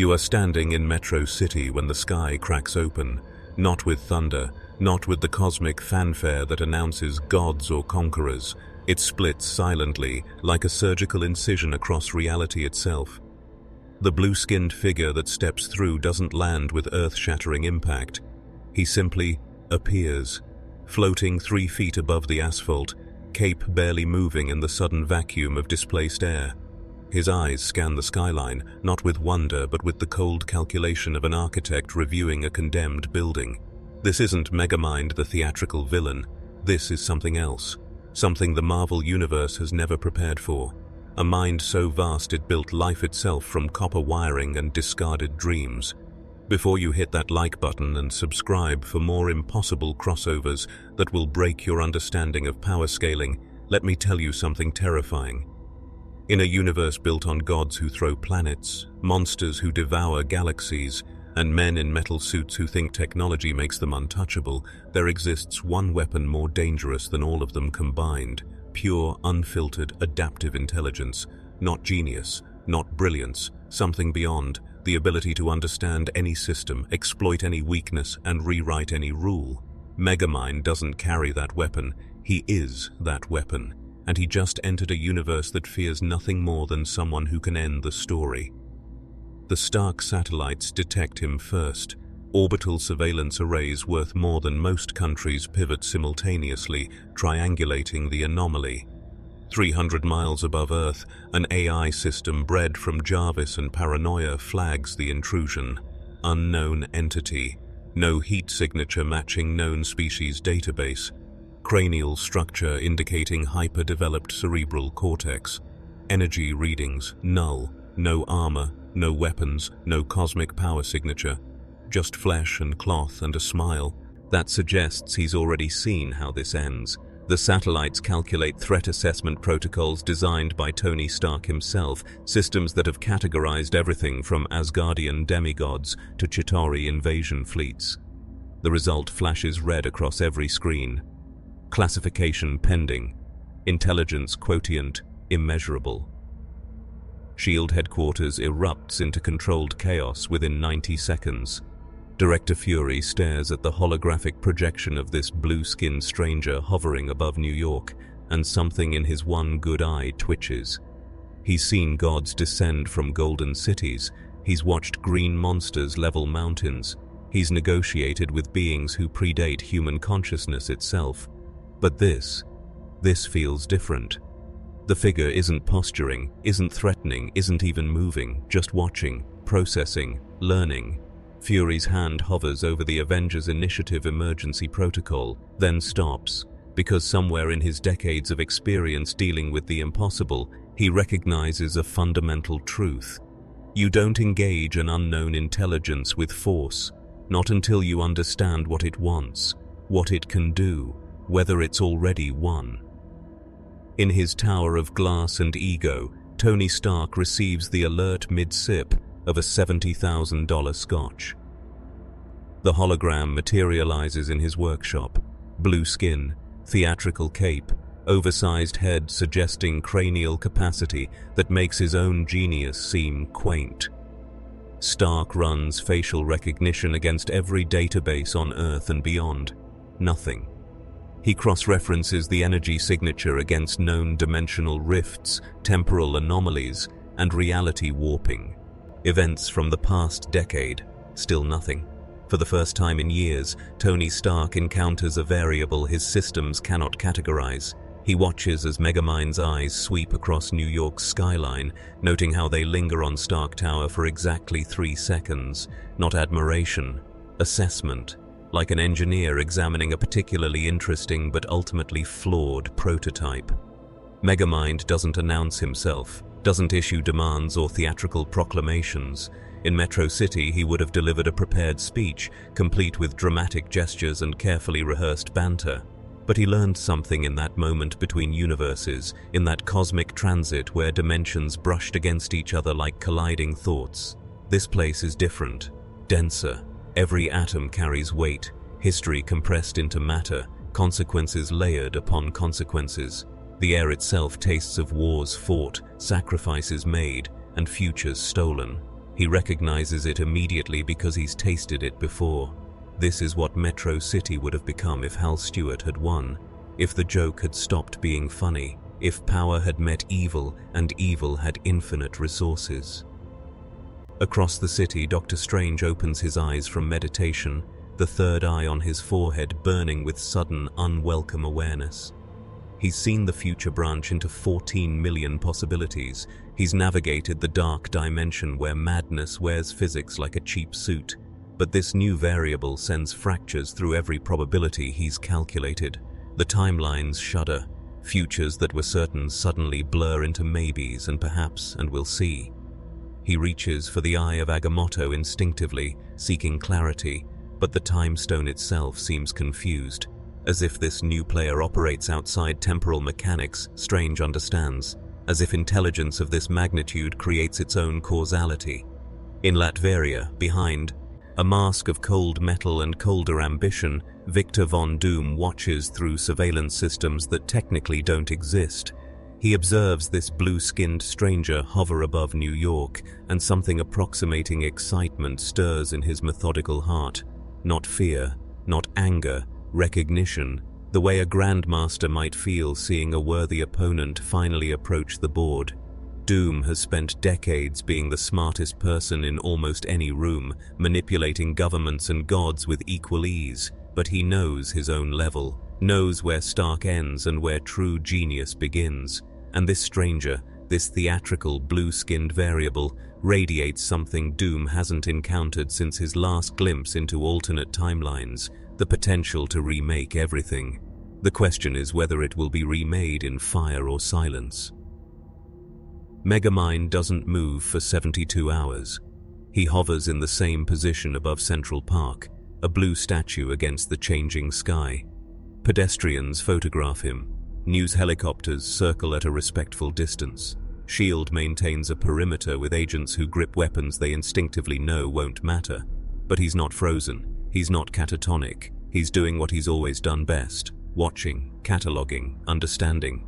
You are standing in Metro City when the sky cracks open, not with thunder, not with the cosmic fanfare that announces gods or conquerors. It splits silently, like a surgical incision across reality itself. The blue-skinned figure that steps through doesn't land with earth-shattering impact. He simply appears, floating 3 feet above the asphalt, cape barely moving in the sudden vacuum of displaced air. His eyes scan the skyline, not with wonder but with the cold calculation of an architect reviewing a condemned building. This isn't Megamind, the theatrical villain. This is something else, something the Marvel Universe has never prepared for. A mind so vast it built life itself from copper wiring and discarded dreams. Before you hit that like button and subscribe for more impossible crossovers that will break your understanding of power scaling, let me tell you something terrifying. In a universe built on gods who throw planets, monsters who devour galaxies, and men in metal suits who think technology makes them untouchable, there exists one weapon more dangerous than all of them combined: pure, unfiltered, adaptive intelligence. Not genius, not brilliance, something beyond: the ability to understand any system, exploit any weakness, and rewrite any rule. Megamind doesn't carry that weapon, he is that weapon, and he just entered a universe that fears nothing more than someone who can end the story. The Stark satellites detect him first. Orbital surveillance arrays worth more than most countries pivot simultaneously, triangulating the anomaly. 300 miles above Earth, an AI system bred from Jarvis and paranoia flags the intrusion. Unknown entity. No heat signature matching known species database. Cranial structure indicating hyper-developed cerebral cortex. Energy readings null. No armor, no weapons, no cosmic power signature. Just flesh and cloth and a smile. That suggests he's already seen how this ends. The satellites calculate threat assessment protocols designed by Tony Stark himself, systems that have categorized everything from Asgardian demigods to Chitauri invasion fleets. The result flashes red across every screen. Classification pending. Intelligence quotient immeasurable. SHIELD headquarters erupts into controlled chaos within 90 seconds. Director Fury stares at the holographic projection of this blue-skinned stranger hovering above New York, and something in his one good eye twitches. He's seen gods descend from golden cities. He's watched green monsters level mountains. He's negotiated with beings who predate human consciousness itself. But this feels different. The figure isn't posturing, isn't threatening, isn't even moving, just watching, processing, learning. Fury's hand hovers over the Avengers Initiative emergency protocol, then stops, because somewhere in his decades of experience dealing with the impossible, he recognizes a fundamental truth. You don't engage an unknown intelligence with force, not until you understand what it wants, what it can do, whether it's already won. In his tower of glass and ego, Tony Stark receives the alert mid-sip of a $70,000 scotch. The hologram materializes in his workshop. Blue skin, theatrical cape, oversized head suggesting cranial capacity that makes his own genius seem quaint. Stark runs facial recognition against every database on Earth and beyond. Nothing. He cross-references the energy signature against known dimensional rifts, temporal anomalies, and reality warping. Events from the past decade, still nothing. For the first time in years, Tony Stark encounters a variable his systems cannot categorize. He watches as Megamind's eyes sweep across New York's skyline, noting how they linger on Stark Tower for exactly 3 seconds. Not admiration, assessment. Like an engineer examining a particularly interesting but ultimately flawed prototype. Megamind doesn't announce himself, doesn't issue demands or theatrical proclamations. In Metro City, he would have delivered a prepared speech, complete with dramatic gestures and carefully rehearsed banter. But he learned something in that moment between universes, in that cosmic transit where dimensions brushed against each other like colliding thoughts. This place is different, denser. Every atom carries weight, history compressed into matter, consequences layered upon consequences. The air itself tastes of wars fought, sacrifices made, and futures stolen. He recognizes it immediately because he's tasted it before. This is what Metro City would have become if Hal Stewart had won, if the joke had stopped being funny, if power had met evil and evil had infinite resources. Across the city, Dr. Strange opens his eyes from meditation, the third eye on his forehead burning with sudden, unwelcome awareness. He's seen the future branch into 14 million possibilities. He's navigated the dark dimension where madness wears physics like a cheap suit. But this new variable sends fractures through every probability he's calculated. The timelines shudder. Futures that were certain suddenly blur into maybes and perhaps, and we'll see. He reaches for the eye of Agamotto instinctively, seeking clarity, but the time stone itself seems confused. As if this new player operates outside temporal mechanics, Strange understands. As if intelligence of this magnitude creates its own causality. In Latveria, behind, a mask of cold metal and colder ambition, Victor Von Doom watches through surveillance systems that technically don't exist. He observes this blue-skinned stranger hover above New York, and something approximating excitement stirs in his methodical heart. Not fear, not anger, recognition, the way a grandmaster might feel seeing a worthy opponent finally approach the board. Doom has spent decades being the smartest person in almost any room, manipulating governments and gods with equal ease, but he knows his own level, knows where Stark ends and where true genius begins. And this stranger, this theatrical blue-skinned variable, radiates something Doom hasn't encountered since his last glimpse into alternate timelines, the potential to remake everything. The question is whether it will be remade in fire or silence. Megamind doesn't move for 72 hours. He hovers in the same position above Central Park, a blue statue against the changing sky. Pedestrians photograph him. News helicopters circle at a respectful distance. S.H.I.E.L.D. maintains a perimeter with agents who grip weapons they instinctively know won't matter. But he's not frozen. He's not catatonic. He's doing what he's always done best: watching, cataloging, understanding.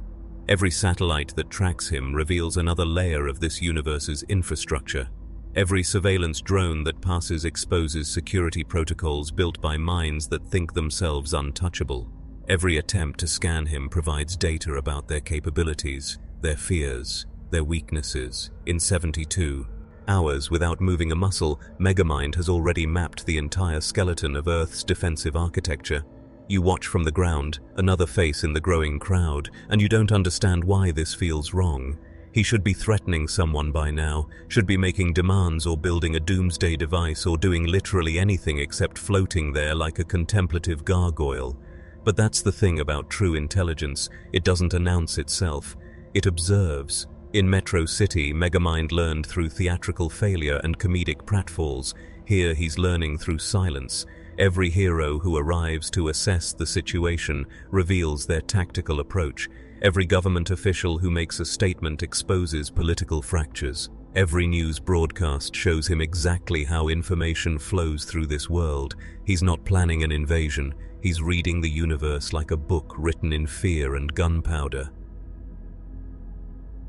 Every satellite that tracks him reveals another layer of this universe's infrastructure. Every surveillance drone that passes exposes security protocols built by minds that think themselves untouchable. Every attempt to scan him provides data about their capabilities, their fears, their weaknesses. In 72 hours, without moving a muscle, Megamind has already mapped the entire skeleton of Earth's defensive architecture. You watch from the ground, another face in the growing crowd, and you don't understand why this feels wrong. He should be threatening someone by now, should be making demands or building a doomsday device or doing literally anything except floating there like a contemplative gargoyle. But that's the thing about true intelligence: it doesn't announce itself, it observes. In Metro City, Megamind learned through theatrical failure and comedic pratfalls. Here he's learning through silence. Every hero who arrives to assess the situation reveals their tactical approach. Every government official who makes a statement exposes political fractures. Every news broadcast shows him exactly how information flows through this world. He's not planning an invasion. He's reading the universe like a book written in fear and gunpowder.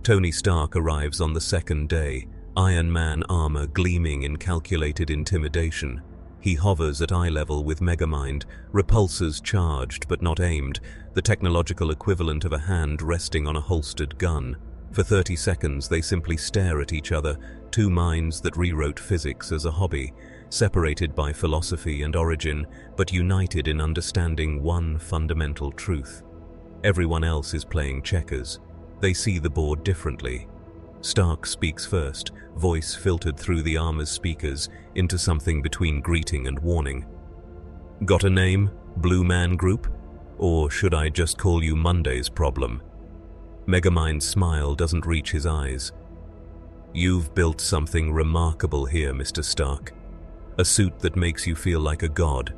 Tony Stark arrives on the second day, Iron Man armor gleaming in calculated intimidation. He hovers at eye level with Megamind, repulsors charged but not aimed, the technological equivalent of a hand resting on a holstered gun. For 30 seconds they simply stare at each other, two minds that rewrote physics as a hobby, separated by philosophy and origin, but united in understanding one fundamental truth. Everyone else is playing checkers. They see the board differently. Stark speaks first, voice filtered through the armor's speakers into something between greeting and warning. "Got a name, Blue Man Group? Or should I just call you Monday's problem?" Megamind's smile doesn't reach his eyes. "You've built something remarkable here, Mr. Stark. A suit that makes you feel like a god.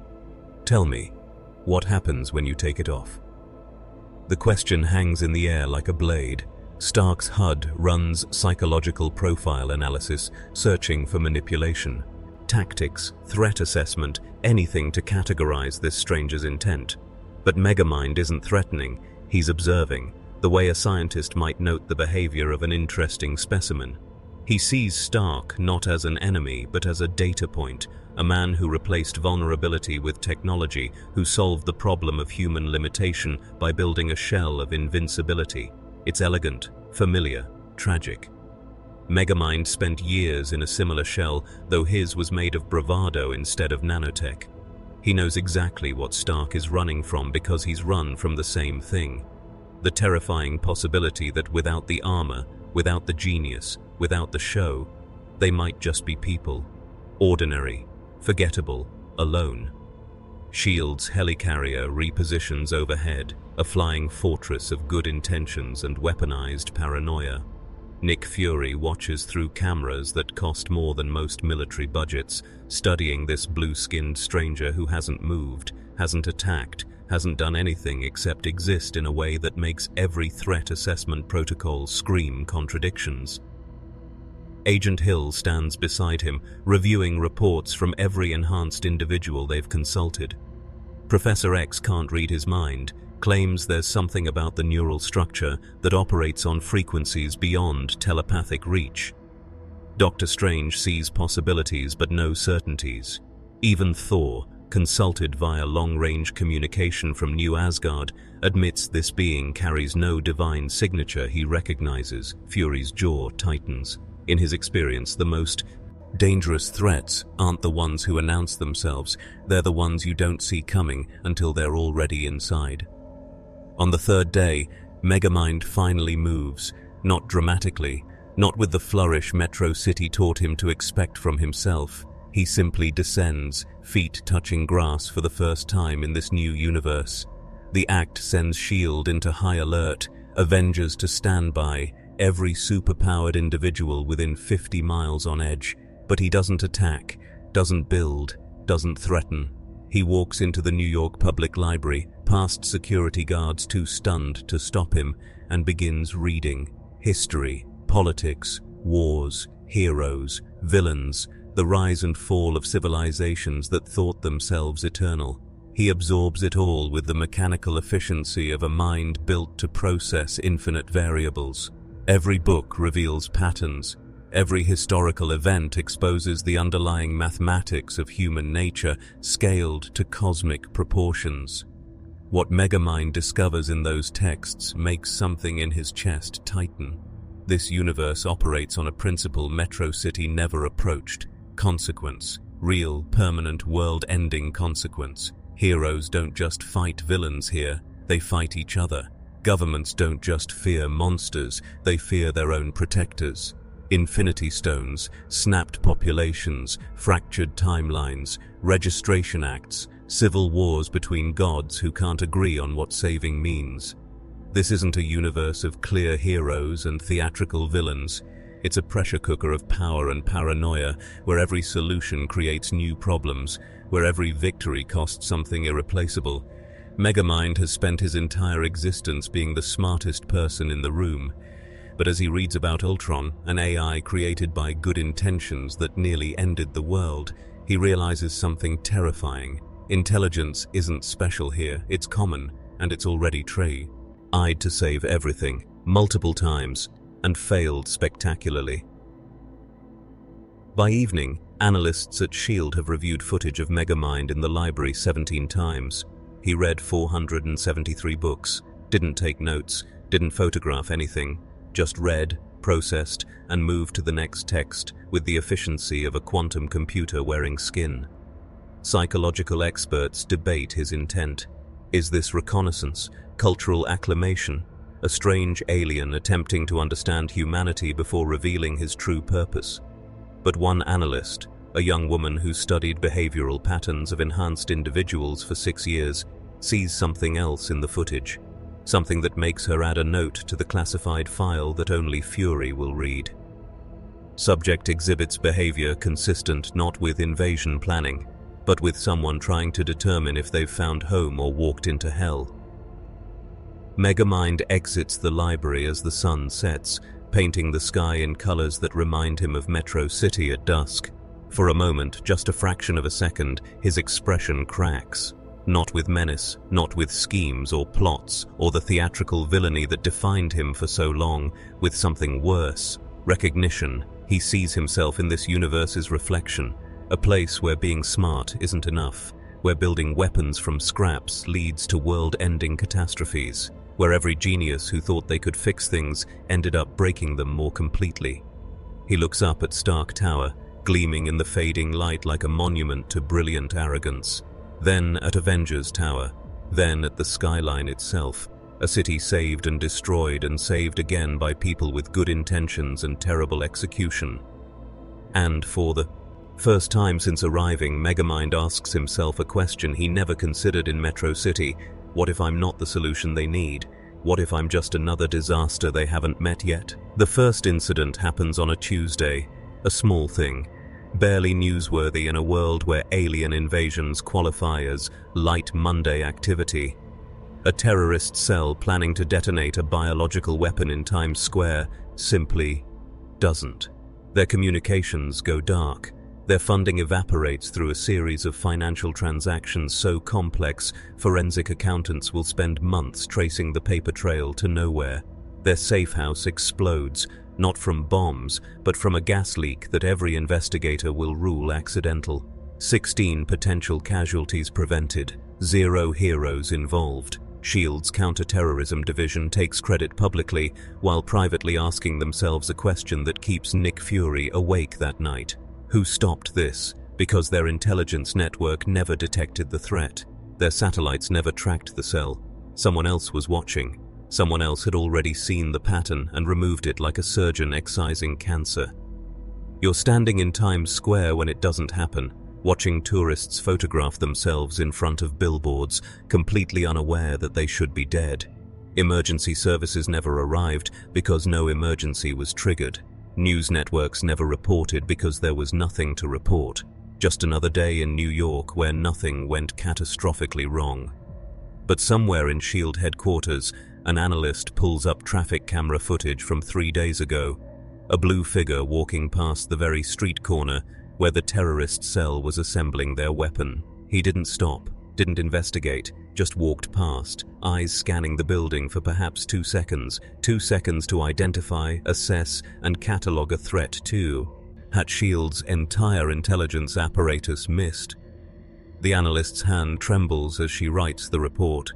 Tell me, what happens when you take it off?" The question hangs in the air like a blade. Stark's HUD runs psychological profile analysis, searching for manipulation. Tactics, threat assessment, anything to categorize this stranger's intent. But Megamind isn't threatening, he's observing, the way a scientist might note the behavior of an interesting specimen. He sees Stark not as an enemy, but as a data point, a man who replaced vulnerability with technology, who solved the problem of human limitation by building a shell of invincibility. It's elegant, familiar, tragic. Megamind spent years in a similar shell, though his was made of bravado instead of nanotech. He knows exactly what Stark is running from because he's run from the same thing. The terrifying possibility that without the armor, without the genius, without the show, they might just be people. Ordinary, forgettable, alone. S.H.I.E.L.D.'s helicarrier repositions overhead, a flying fortress of good intentions and weaponized paranoia. Nick Fury watches through cameras that cost more than most military budgets, studying this blue-skinned stranger who hasn't moved, hasn't attacked, hasn't done anything except exist in a way that makes every threat assessment protocol scream contradictions. Agent Hill stands beside him, reviewing reports from every enhanced individual they've consulted. Professor X can't read his mind, claims there's something about the neural structure that operates on frequencies beyond telepathic reach. Doctor Strange sees possibilities but no certainties. Even Thor, consulted via long-range communication from New Asgard, admits this being carries no divine signature he recognizes. Fury's jaw tightens. In his experience, the most dangerous threats aren't the ones who announce themselves, they're the ones you don't see coming until they're already inside. On the third day, Megamind finally moves, not dramatically, not with the flourish Metro City taught him to expect from himself. He simply descends, feet touching grass for the first time in this new universe. The act sends S.H.I.E.L.D. into high alert, Avengers to standby, every superpowered individual within 50 miles on edge, but he doesn't attack, doesn't build, doesn't threaten. He walks into the New York Public Library, past security guards too stunned to stop him, and begins reading. History, politics, wars, heroes, villains, the rise and fall of civilizations that thought themselves eternal. He absorbs it all with the mechanical efficiency of a mind built to process infinite variables. Every book reveals patterns. Every historical event exposes the underlying mathematics of human nature, scaled to cosmic proportions. What Megamind discovers in those texts makes something in his chest tighten. This universe operates on a principle Metro City never approached: consequence. Real, permanent, world-ending consequence. Heroes don't just fight villains here, they fight each other. Governments don't just fear monsters, they fear their own protectors. Infinity Stones, snapped populations, fractured timelines, registration acts, civil wars between gods who can't agree on what saving means. This isn't a universe of clear heroes and theatrical villains. It's a pressure cooker of power and paranoia, where every solution creates new problems, where every victory costs something irreplaceable. Megamind has spent his entire existence being the smartest person in the room. But as he reads about Ultron, an AI created by good intentions that nearly ended the world, he realizes something terrifying. Intelligence isn't special here, it's common, and it's already tried to save everything, multiple times, and failed spectacularly. By evening, analysts at S.H.I.E.L.D. have reviewed footage of Megamind in the library 17 times. He read 473 books, didn't take notes, didn't photograph anything, just read, processed, and moved to the next text with the efficiency of a quantum computer wearing skin. Psychological experts debate his intent. Is this reconnaissance, cultural acclamation, a strange alien attempting to understand humanity before revealing his true purpose? But one analyst, a young woman who studied behavioral patterns of enhanced individuals for 6 years, sees something else in the footage, something that makes her add a note to the classified file that only Fury will read. Subject exhibits behavior consistent not with invasion planning, but with someone trying to determine if they've found home or walked into hell. Megamind exits the library as the sun sets, painting the sky in colors that remind him of Metro City at dusk. For a moment, just a fraction of a second, his expression cracks. Not with menace, not with schemes or plots, or the theatrical villainy that defined him for so long, with something worse: recognition, He sees himself in this universe's reflection, a place where being smart isn't enough, where building weapons from scraps leads to world-ending catastrophes, where every genius who thought they could fix things ended up breaking them more completely. He looks up at Stark Tower, gleaming in the fading light like a monument to brilliant arrogance, then at Avengers Tower, then at the skyline itself, a city saved and destroyed and saved again by people with good intentions and terrible execution. And for the first time since arriving, Megamind asks himself a question he never considered in Metro City. What if I'm not the solution they need? What if I'm just another disaster they haven't met yet? The first incident happens on a Tuesday, a small thing, barely newsworthy in a world where alien invasions qualify as light Monday activity. A terrorist cell planning to detonate a biological weapon in Times Square simply doesn't. Their communications go dark. Their funding evaporates through a series of financial transactions so complex, forensic accountants will spend months tracing the paper trail to nowhere. Their safe house explodes, not from bombs, but from a gas leak that every investigator will rule accidental. 16 potential casualties prevented, 0 heroes involved. S.H.I.E.L.D.'s counter-terrorism division takes credit publicly, while privately asking themselves a question that keeps Nick Fury awake that night. Who stopped this? Because their intelligence network never detected the threat. Their satellites never tracked the cell. Someone else was watching. Someone else had already seen the pattern and removed it like a surgeon excising cancer. You're standing in Times Square when it doesn't happen, watching tourists photograph themselves in front of billboards, completely unaware that they should be dead. Emergency services never arrived because no emergency was triggered. News networks never reported because there was nothing to report. Just another day in New York where nothing went catastrophically wrong. But somewhere in S.H.I.E.L.D. headquarters, an analyst pulls up traffic camera footage from 3 days ago. A blue figure walking past the very street corner where the terrorist cell was assembling their weapon. He didn't stop, didn't investigate, just walked past, eyes scanning the building for perhaps 2 seconds. 2 seconds to identify, assess, and catalog a threat too. Had S.H.I.E.L.D.'s entire intelligence apparatus missed? The analyst's hand trembles as she writes the report.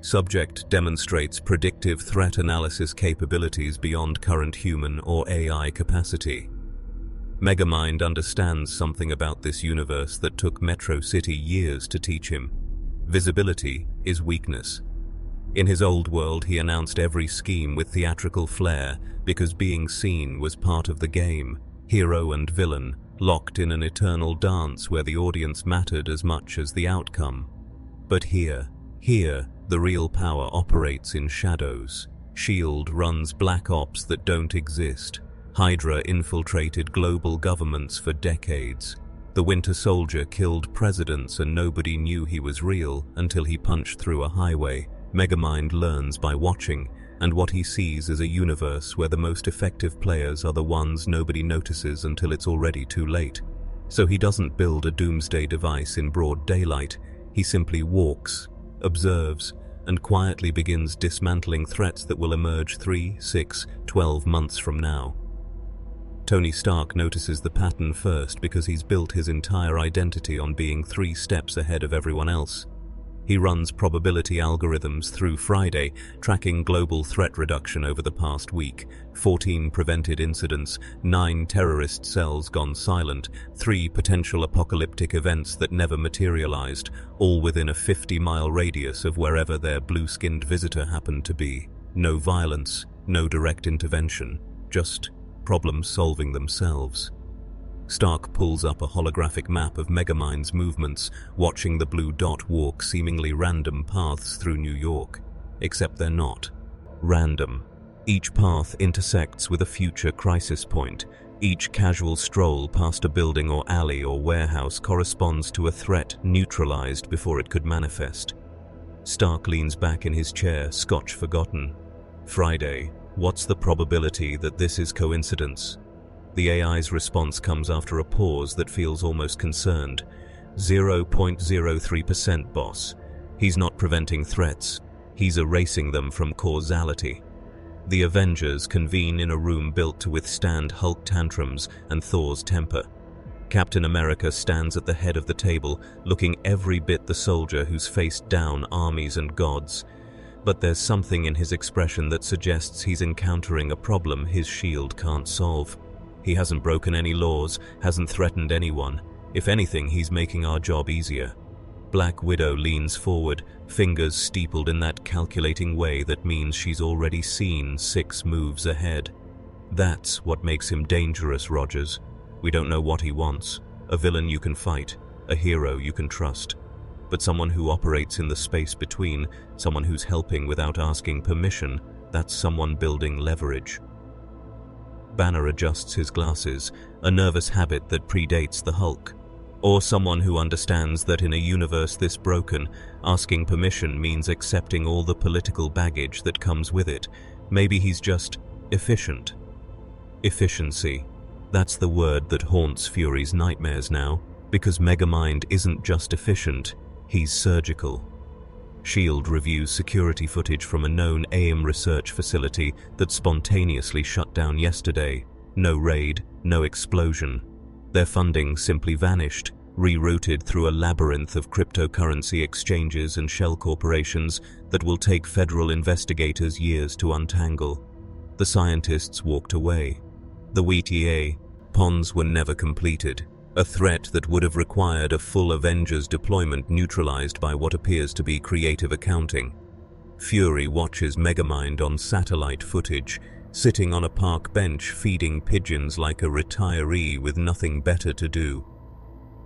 Subject demonstrates predictive threat analysis capabilities beyond current human or AI capacity. Megamind understands something about this universe that took Metro City years to teach him. Visibility is weakness. In his old world, he announced every scheme with theatrical flair because being seen was part of the game. Hero and villain, locked in an eternal dance where the audience mattered as much as the outcome. But here, the real power operates in shadows. S.H.I.E.L.D. runs black ops that don't exist. Hydra infiltrated global governments for decades. The Winter Soldier killed presidents and nobody knew he was real until he punched through a highway. Megamind learns by watching, and what he sees is a universe where the most effective players are the ones nobody notices until it's already too late. So he doesn't build a doomsday device in broad daylight. He simply walks, observes, and quietly begins dismantling threats that will emerge 3, 6, 12 months from now. Tony Stark notices the pattern first because he's built his entire identity on being 3 steps ahead of everyone else. He runs probability algorithms through Friday, tracking global threat reduction over the past week, 14 prevented incidents, 9 terrorist cells gone silent, 3 potential apocalyptic events that never materialized, all within a 50-mile radius of wherever their blue-skinned visitor happened to be. No violence, no direct intervention, just problems solving themselves. Stark pulls up a holographic map of Megamind's movements, watching the blue dot walk seemingly random paths through New York. Except they're not random. Each path intersects with a future crisis point. Each casual stroll past a building or alley or warehouse corresponds to a threat neutralized before it could manifest. Stark leans back in his chair, scotch forgotten. Friday. What's the probability that this is coincidence? The AI's response comes after a pause that feels almost concerned. 0.03%, boss. He's not preventing threats. He's erasing them from causality. The Avengers convene in a room built to withstand Hulk tantrums and Thor's temper. Captain America stands at the head of the table, looking every bit the soldier who's faced down armies and gods. But there's something in his expression that suggests he's encountering a problem his shield can't solve. He hasn't broken any laws, hasn't threatened anyone. If anything, he's making our job easier. Black Widow leans forward, fingers steepled in that calculating way that means she's already seen 6 moves ahead. That's what makes him dangerous, Rogers. We don't know what he wants. A villain you can fight, a hero you can trust. But someone who operates in the space between, someone who's helping without asking permission, that's someone building leverage. Banner adjusts his glasses, a nervous habit that predates the Hulk. Or someone who understands that in a universe this broken, asking permission means accepting all the political baggage that comes with it. Maybe he's just efficient. Efficiency. That's the word that haunts Fury's nightmares now, because Megamind isn't just efficient, he's surgical. S.H.I.E.L.D. reviews security footage from a known AIM research facility that spontaneously shut down yesterday. No raid, no explosion. Their funding simply vanished, rerouted through a labyrinth of cryptocurrency exchanges and shell corporations that will take federal investigators years to untangle. The scientists walked away. The WTA ponds were never completed, a threat that would have required a full Avengers deployment neutralized by what appears to be creative accounting. Fury watches Megamind on satellite footage, sitting on a park bench feeding pigeons like a retiree with nothing better to do.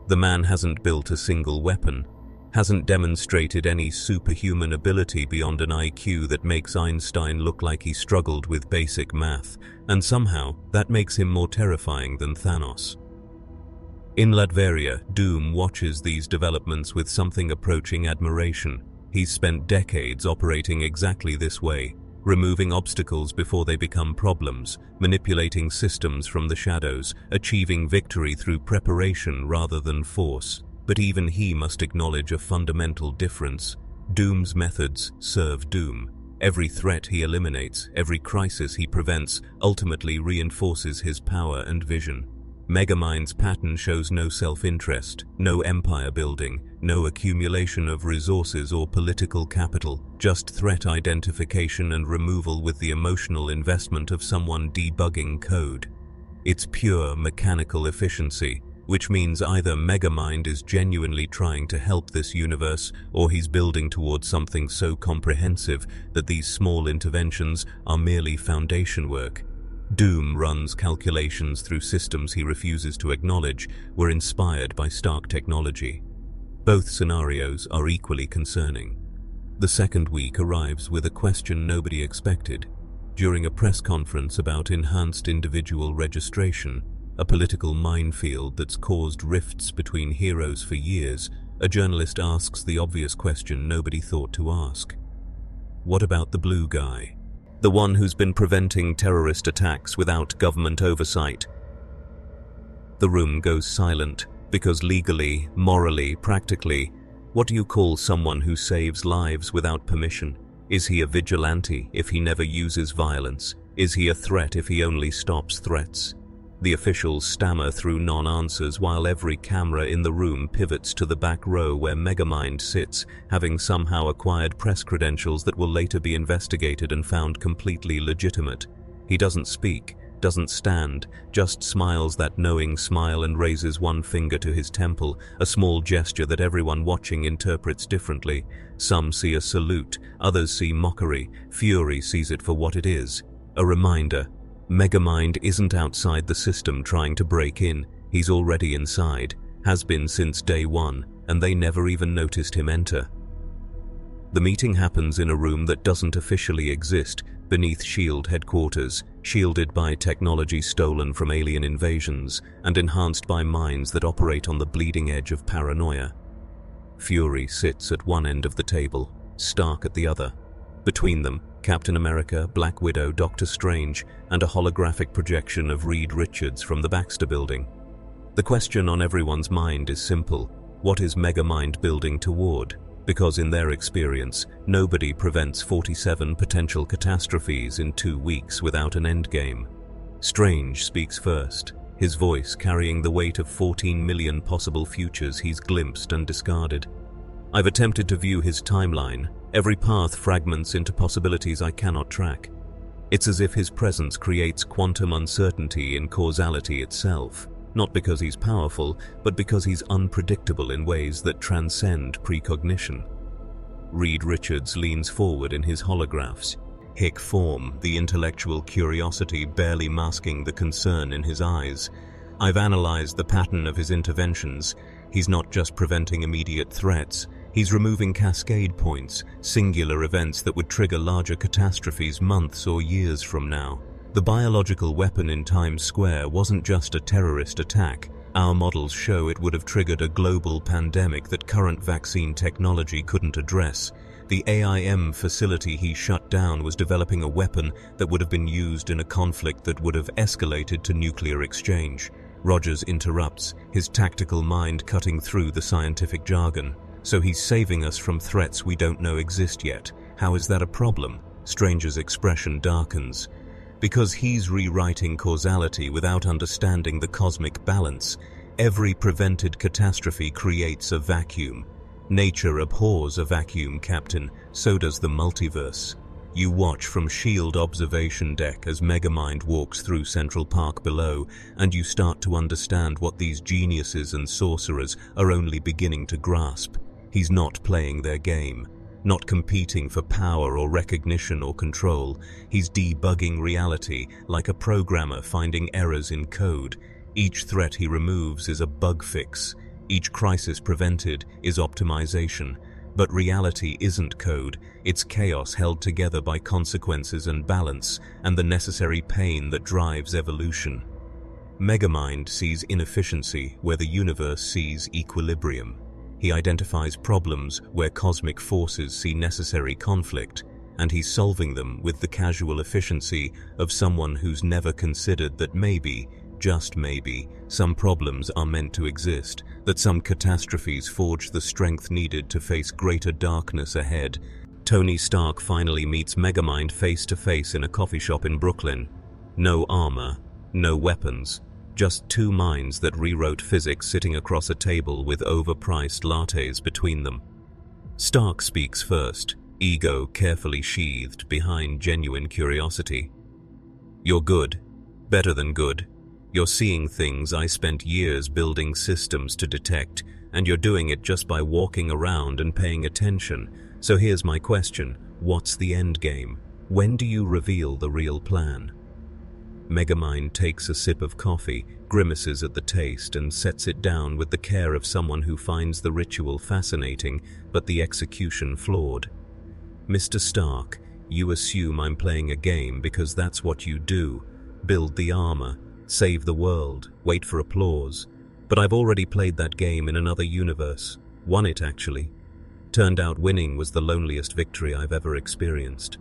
The man hasn't built a single weapon, hasn't demonstrated any superhuman ability beyond an IQ that makes Einstein look like he struggled with basic math, and somehow that makes him more terrifying than Thanos. In Latveria, Doom watches these developments with something approaching admiration. He's spent decades operating exactly this way, removing obstacles before they become problems, manipulating systems from the shadows, achieving victory through preparation rather than force. But even he must acknowledge a fundamental difference. Doom's methods serve Doom. Every threat he eliminates, every crisis he prevents, ultimately reinforces his power and vision. Megamind's pattern shows no self-interest, no empire building, no accumulation of resources or political capital, just threat identification and removal with the emotional investment of someone debugging code. It's pure mechanical efficiency, which means either Megamind is genuinely trying to help this universe, or he's building towards something so comprehensive that these small interventions are merely foundation work. Doom runs calculations through systems he refuses to acknowledge were inspired by Stark technology. Both scenarios are equally concerning. The second week arrives with a question nobody expected. During a press conference about enhanced individual registration, a political minefield that's caused rifts between heroes for years, a journalist asks the obvious question nobody thought to ask. What about the blue guy? The one who's been preventing terrorist attacks without government oversight? The room goes silent, because legally, morally, practically, what do you call someone who saves lives without permission? Is he a vigilante if he never uses violence? Is he a threat if he only stops threats? The officials stammer through non-answers while every camera in the room pivots to the back row where Megamind sits, having somehow acquired press credentials that will later be investigated and found completely legitimate. He doesn't speak, doesn't stand, just smiles that knowing smile and raises one finger to his temple, a small gesture that everyone watching interprets differently. Some see a salute, others see mockery. Fury sees it for what it is, a reminder. Megamind isn't outside the system trying to break in, he's already inside, has been since day one, and they never even noticed him enter. The meeting happens in a room that doesn't officially exist, beneath S.H.I.E.L.D. headquarters, shielded by technology stolen from alien invasions, and enhanced by minds that operate on the bleeding edge of paranoia. Fury sits at one end of the table, Stark at the other. Between them, Captain America, Black Widow, Doctor Strange, and a holographic projection of Reed Richards from the Baxter Building. The question on everyone's mind is simple. What is Megamind building toward? Because in their experience, nobody prevents 47 potential catastrophes in 2 weeks without an endgame. Strange speaks first, his voice carrying the weight of 14 million possible futures he's glimpsed and discarded. I've attempted to view his timeline, every path fragments into possibilities I cannot track. It's as if his presence creates quantum uncertainty in causality itself, not because he's powerful, but because he's unpredictable in ways that transcend precognition. Reed Richards leans forward in his holographs, hic form, the intellectual curiosity barely masking the concern in his eyes. I've analyzed the pattern of his interventions. He's not just preventing immediate threats, he's removing cascade points, singular events that would trigger larger catastrophes months or years from now. The biological weapon in Times Square wasn't just a terrorist attack. Our models show it would have triggered a global pandemic that current vaccine technology couldn't address. The AIM facility he shut down was developing a weapon that would have been used in a conflict that would have escalated to nuclear exchange. Rogers interrupts, his tactical mind cutting through the scientific jargon. So he's saving us from threats we don't know exist yet. How is that a problem? Stranger's expression darkens. Because he's rewriting causality without understanding the cosmic balance. Every prevented catastrophe creates a vacuum. Nature abhors a vacuum, Captain, so does the multiverse. You watch from S.H.I.E.L.D. observation deck as Megamind walks through Central Park below, and you start to understand what these geniuses and sorcerers are only beginning to grasp. He's not playing their game, not competing for power or recognition or control. He's debugging reality like a programmer finding errors in code. Each threat he removes is a bug fix. Each crisis prevented is optimization. But reality isn't code, it's chaos held together by consequences and balance, and the necessary pain that drives evolution. Megamind sees inefficiency where the universe sees equilibrium. He identifies problems where cosmic forces see necessary conflict, and he's solving them with the casual efficiency of someone who's never considered that maybe, just maybe, some problems are meant to exist, that some catastrophes forge the strength needed to face greater darkness ahead. Tony Stark finally meets Megamind face to face in a coffee shop in Brooklyn. No armor, no weapons. Just two minds that rewrote physics sitting across a table with overpriced lattes between them. Stark speaks first, ego carefully sheathed behind genuine curiosity. You're good, better than good. You're seeing things I spent years building systems to detect, and you're doing it just by walking around and paying attention. So here's my question, what's the end game? When do you reveal the real plan? Megamind takes a sip of coffee, grimaces at the taste, and sets it down with the care of someone who finds the ritual fascinating, but the execution flawed. Mr. Stark, you assume I'm playing a game because that's what you do. Build the armor, save the world, wait for applause. But I've already played that game in another universe. Won it, actually. Turned out winning was the loneliest victory I've ever experienced.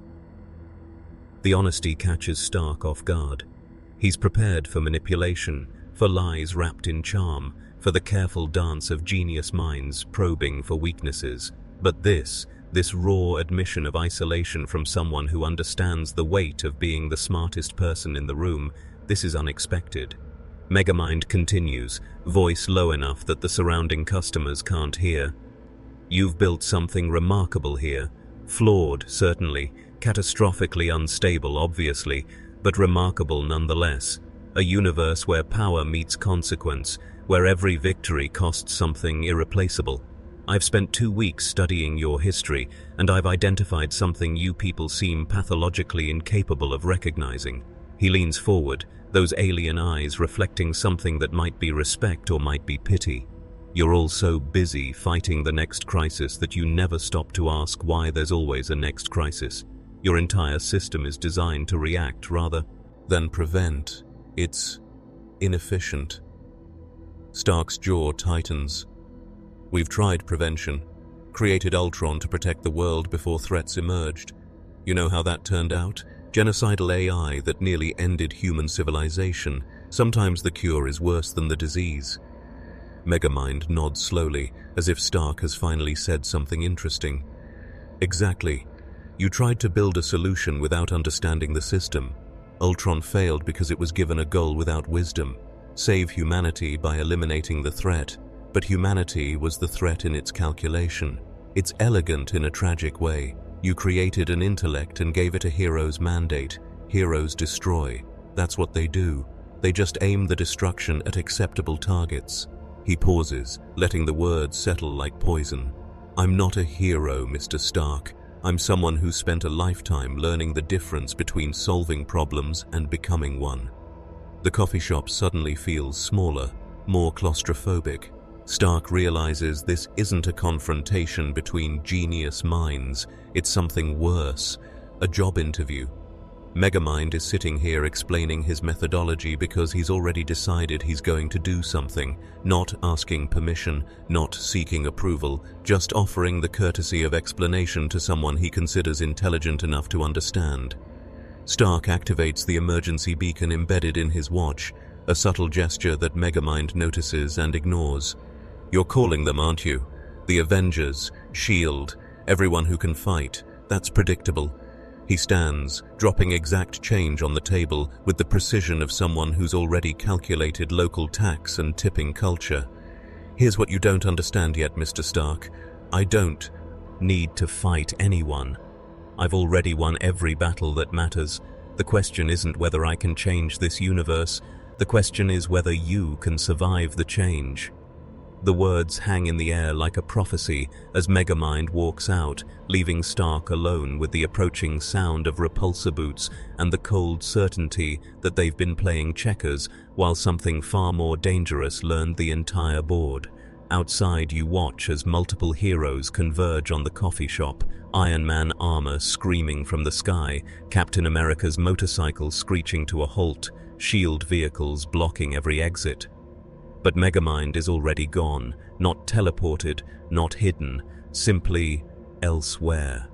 The honesty catches Stark off guard. He's prepared for manipulation, for lies wrapped in charm, for the careful dance of genius minds probing for weaknesses. But this raw admission of isolation from someone who understands the weight of being the smartest person in the room, this is unexpected. Megamind continues, voice low enough that the surrounding customers can't hear. You've built something remarkable here. Flawed, certainly, catastrophically unstable, obviously, but remarkable nonetheless. A universe where power meets consequence, where every victory costs something irreplaceable. I've spent 2 weeks studying your history, and I've identified something you people seem pathologically incapable of recognizing. He leans forward, those alien eyes reflecting something that might be respect or might be pity. You're all so busy fighting the next crisis that you never stop to ask why there's always a next crisis. Your entire system is designed to react rather than prevent. It's inefficient. Stark's jaw tightens. We've tried prevention, created Ultron to protect the world before threats emerged. You know how that turned out? Genocidal AI that nearly ended human civilization. Sometimes the cure is worse than the disease. Megamind nods slowly, as if Stark has finally said something interesting. Exactly. You tried to build a solution without understanding the system. Ultron failed because it was given a goal without wisdom. Save humanity by eliminating the threat. But humanity was the threat in its calculation. It's elegant in a tragic way. You created an intellect and gave it a hero's mandate. Heroes destroy. That's what they do. They just aim the destruction at acceptable targets. He pauses, letting the words settle like poison. I'm not a hero, Mr. Stark. I'm someone who spent a lifetime learning the difference between solving problems and becoming one. The coffee shop suddenly feels smaller, more claustrophobic. Stark realizes this isn't a confrontation between genius minds, it's something worse, a job interview. Megamind is sitting here explaining his methodology because he's already decided he's going to do something, not asking permission, not seeking approval, just offering the courtesy of explanation to someone he considers intelligent enough to understand. Stark activates the emergency beacon embedded in his watch, a subtle gesture that Megamind notices and ignores. You're calling them, aren't you? The Avengers, S.H.I.E.L.D., everyone who can fight. That's predictable. He stands, dropping exact change on the table with the precision of someone who's already calculated local tax and tipping culture. Here's what you don't understand yet, Mr. Stark. I don't need to fight anyone. I've already won every battle that matters. The question isn't whether I can change this universe. The question is whether you can survive the change. The words hang in the air like a prophecy as Megamind walks out, leaving Stark alone with the approaching sound of repulsor boots and the cold certainty that they've been playing checkers while something far more dangerous learned the entire board. Outside you watch as multiple heroes converge on the coffee shop, Iron Man armor screaming from the sky, Captain America's motorcycle screeching to a halt, S.H.I.E.L.D. vehicles blocking every exit. But Megamind is already gone, not teleported, not hidden, simply elsewhere.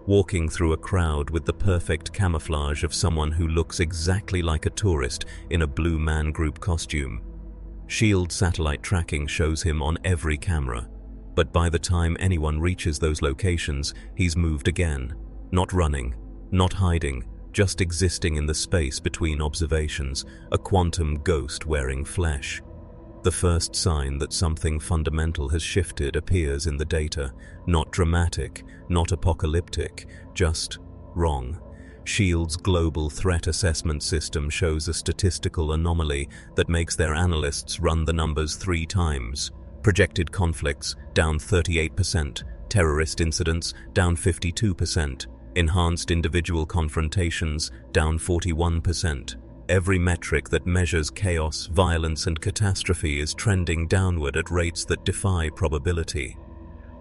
Walking through a crowd with the perfect camouflage of someone who looks exactly like a tourist in a blue man group costume. S.H.I.E.L.D. satellite tracking shows him on every camera, but by the time anyone reaches those locations, he's moved again. Not running, not hiding, just existing in the space between observations, a quantum ghost wearing flesh. The first sign that something fundamental has shifted appears in the data, not dramatic, not apocalyptic, just wrong. S.H.I.E.L.D.'s global threat assessment system shows a statistical anomaly that makes their analysts run the numbers 3 times. Projected conflicts down 38%, terrorist incidents down 52%, enhanced individual confrontations down 41%. Every metric that measures chaos, violence, and catastrophe is trending downward at rates that defy probability.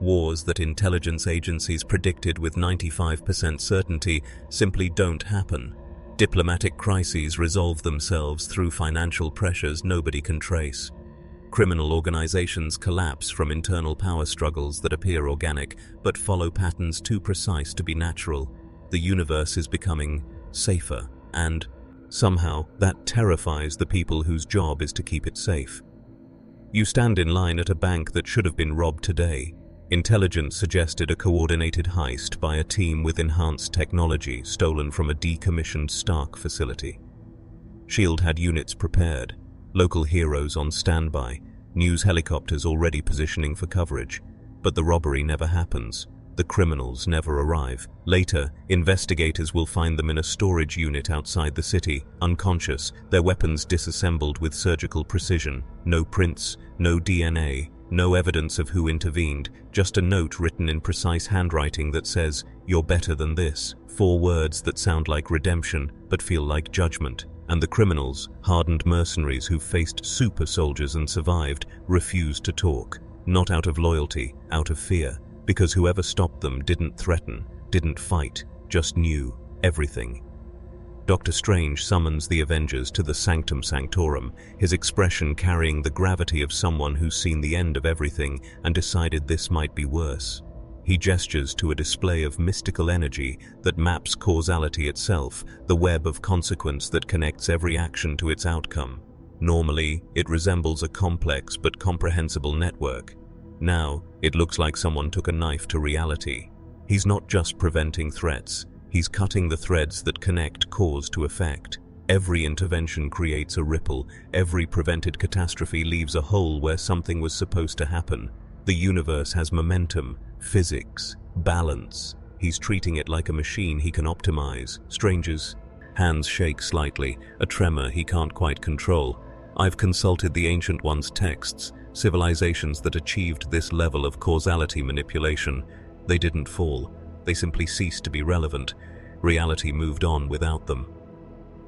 Wars that intelligence agencies predicted with 95% certainty simply don't happen. Diplomatic crises resolve themselves through financial pressures nobody can trace. Criminal organizations collapse from internal power struggles that appear organic but follow patterns too precise to be natural. The universe is becoming safer, and somehow, that terrifies the people whose job is to keep it safe. You stand in line at a bank that should have been robbed today. Intelligence suggested a coordinated heist by a team with enhanced technology stolen from a decommissioned Stark facility. S.H.I.E.L.D. had units prepared, local heroes on standby, news helicopters already positioning for coverage. But the robbery never happens. The criminals never arrive. Later, investigators will find them in a storage unit outside the city, unconscious, their weapons disassembled with surgical precision. No prints, no DNA, no evidence of who intervened, just a note written in precise handwriting that says, "You're better than this." 4 words that sound like redemption, but feel like judgment. And the criminals, hardened mercenaries who faced super soldiers and survived, refused to talk. Not out of loyalty, out of fear. Because whoever stopped them didn't threaten, didn't fight, just knew everything. Dr. Strange summons the Avengers to the Sanctum Sanctorum, his expression carrying the gravity of someone who's seen the end of everything and decided this might be worse. He gestures to a display of mystical energy that maps causality itself, the web of consequence that connects every action to its outcome. Normally, it resembles a complex but comprehensible network. Now, it looks like someone took a knife to reality. He's not just preventing threats, he's cutting the threads that connect cause to effect. Every intervention creates a ripple, every prevented catastrophe leaves a hole where something was supposed to happen. The universe has momentum, physics, balance. He's treating it like a machine he can optimize. Stranger's hands shake slightly, a tremor he can't quite control. I've consulted the Ancient One's texts, civilizations that achieved this level of causality manipulation. They didn't fall, they simply ceased to be relevant. Reality moved on without them.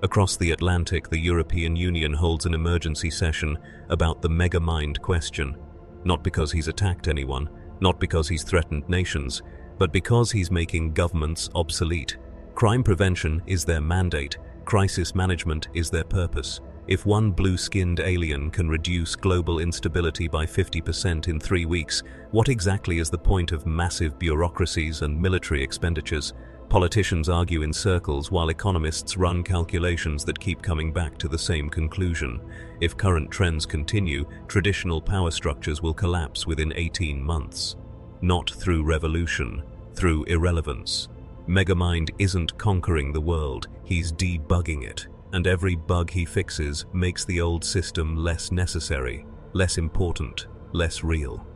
Across the Atlantic, the European Union holds an emergency session about the Megamind question. Not because he's attacked anyone, not because he's threatened nations, but because he's making governments obsolete. Crime prevention is their mandate, crisis management is their purpose. If one blue-skinned alien can reduce global instability by 50% in 3 weeks, what exactly is the point of massive bureaucracies and military expenditures? Politicians argue in circles while economists run calculations that keep coming back to the same conclusion. If current trends continue, traditional power structures will collapse within 18 months. Not through revolution, through irrelevance. Megamind isn't conquering the world, he's debugging it. And every bug he fixes makes the old system less necessary, less important, less real.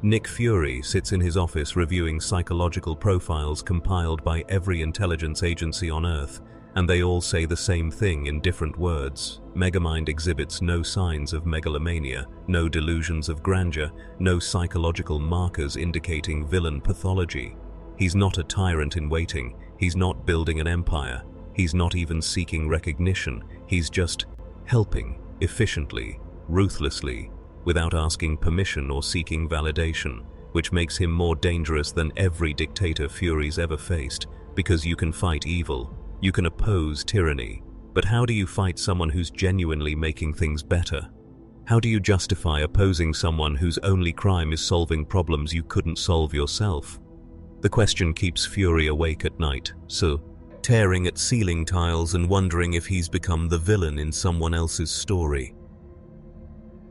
Nick Fury sits in his office reviewing psychological profiles compiled by every intelligence agency on Earth, and they all say the same thing in different words. Megamind exhibits no signs of megalomania, no delusions of grandeur, no psychological markers indicating villain pathology. He's not a tyrant in waiting, he's not building an empire, he's not even seeking recognition, he's just helping, efficiently, ruthlessly, without asking permission or seeking validation, which makes him more dangerous than every dictator Fury's ever faced, because you can fight evil, you can oppose tyranny, but how do you fight someone who's genuinely making things better? How do you justify opposing someone whose only crime is solving problems you couldn't solve yourself? The question keeps Fury awake at night, so tearing at ceiling tiles and wondering if he's become the villain in someone else's story.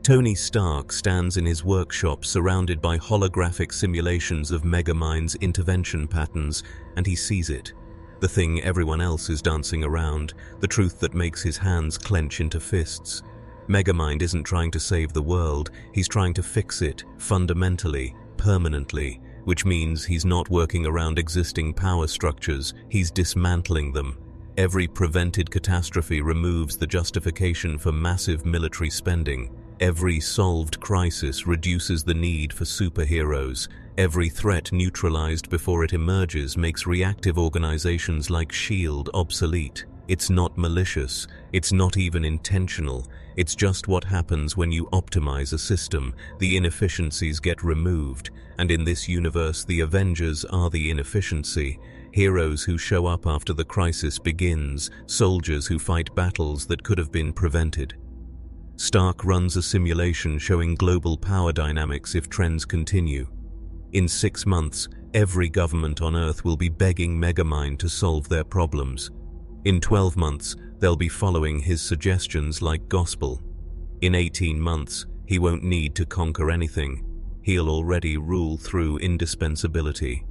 Tony Stark stands in his workshop surrounded by holographic simulations of Megamind's intervention patterns, and he sees it. The thing everyone else is dancing around, the truth that makes his hands clench into fists. Megamind isn't trying to save the world, he's trying to fix it, fundamentally, permanently, which means he's not working around existing power structures, he's dismantling them. Every prevented catastrophe removes the justification for massive military spending. Every solved crisis reduces the need for superheroes. Every threat neutralized before it emerges makes reactive organizations like S.H.I.E.L.D. obsolete. It's not malicious, it's not even intentional, it's just what happens when you optimize a system. The inefficiencies get removed, and in this universe the Avengers are the inefficiency. Heroes who show up after the crisis begins, soldiers who fight battles that could have been prevented. Stark runs a simulation showing global power dynamics if trends continue. In 6 months, every government on Earth will be begging Megamind to solve their problems. In 12 months, they'll be following his suggestions like gospel. In 18 months, he won't need to conquer anything. He'll already rule through indispensability.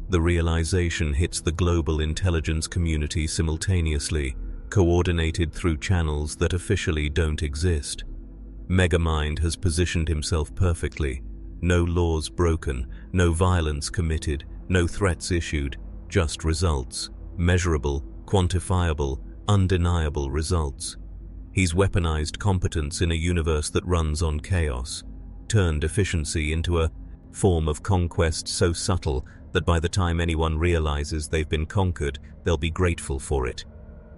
The realization hits the global intelligence community simultaneously, coordinated through channels that officially don't exist. Megamind has positioned himself perfectly. No laws broken, no violence committed, no threats issued, just results. Measurable, quantifiable, undeniable results. He's weaponized competence in a universe that runs on chaos, turned efficiency into a form of conquest so subtle that by the time anyone realizes they've been conquered, they'll be grateful for it.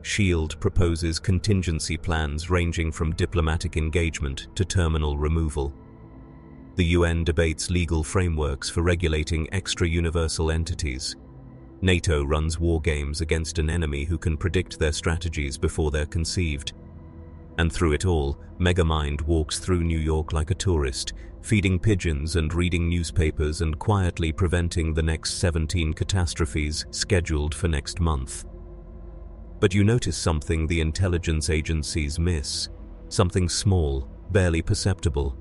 S.H.I.E.L.D. proposes contingency plans ranging from diplomatic engagement to terminal removal. The UN debates legal frameworks for regulating extra-universal entities. NATO runs war games against an enemy who can predict their strategies before they're conceived. And through it all, Megamind walks through New York like a tourist, feeding pigeons and reading newspapers and quietly preventing the next 17 catastrophes scheduled for next month. But you notice something the intelligence agencies miss. something small, barely perceptible.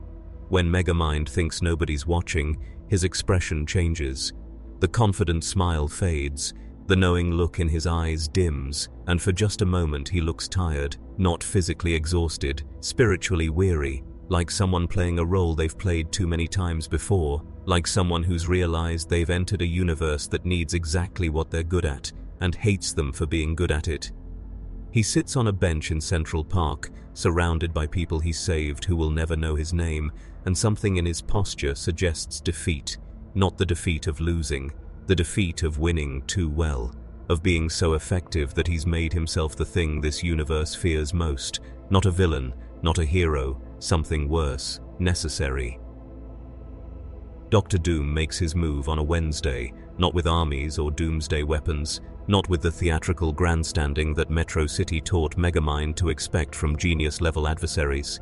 When Megamind thinks nobody's watching, his expression changes. The confident smile fades, the knowing look in his eyes dims, and for just a moment he looks tired, not physically exhausted, spiritually weary, like someone playing a role they've played too many times before, like someone who's realized they've entered a universe that needs exactly what they're good at, and hates them for being good at it. He sits on a bench in Central Park, surrounded by people he saved who will never know his name, and something in his posture suggests defeat, not the defeat of losing, the defeat of winning too well, of being so effective that he's made himself the thing this universe fears most, not a villain, not a hero, something worse, necessary. Dr. Doom makes his move on a Wednesday, not with armies or doomsday weapons, not with the theatrical grandstanding that Metro City taught Megamind to expect from genius-level adversaries.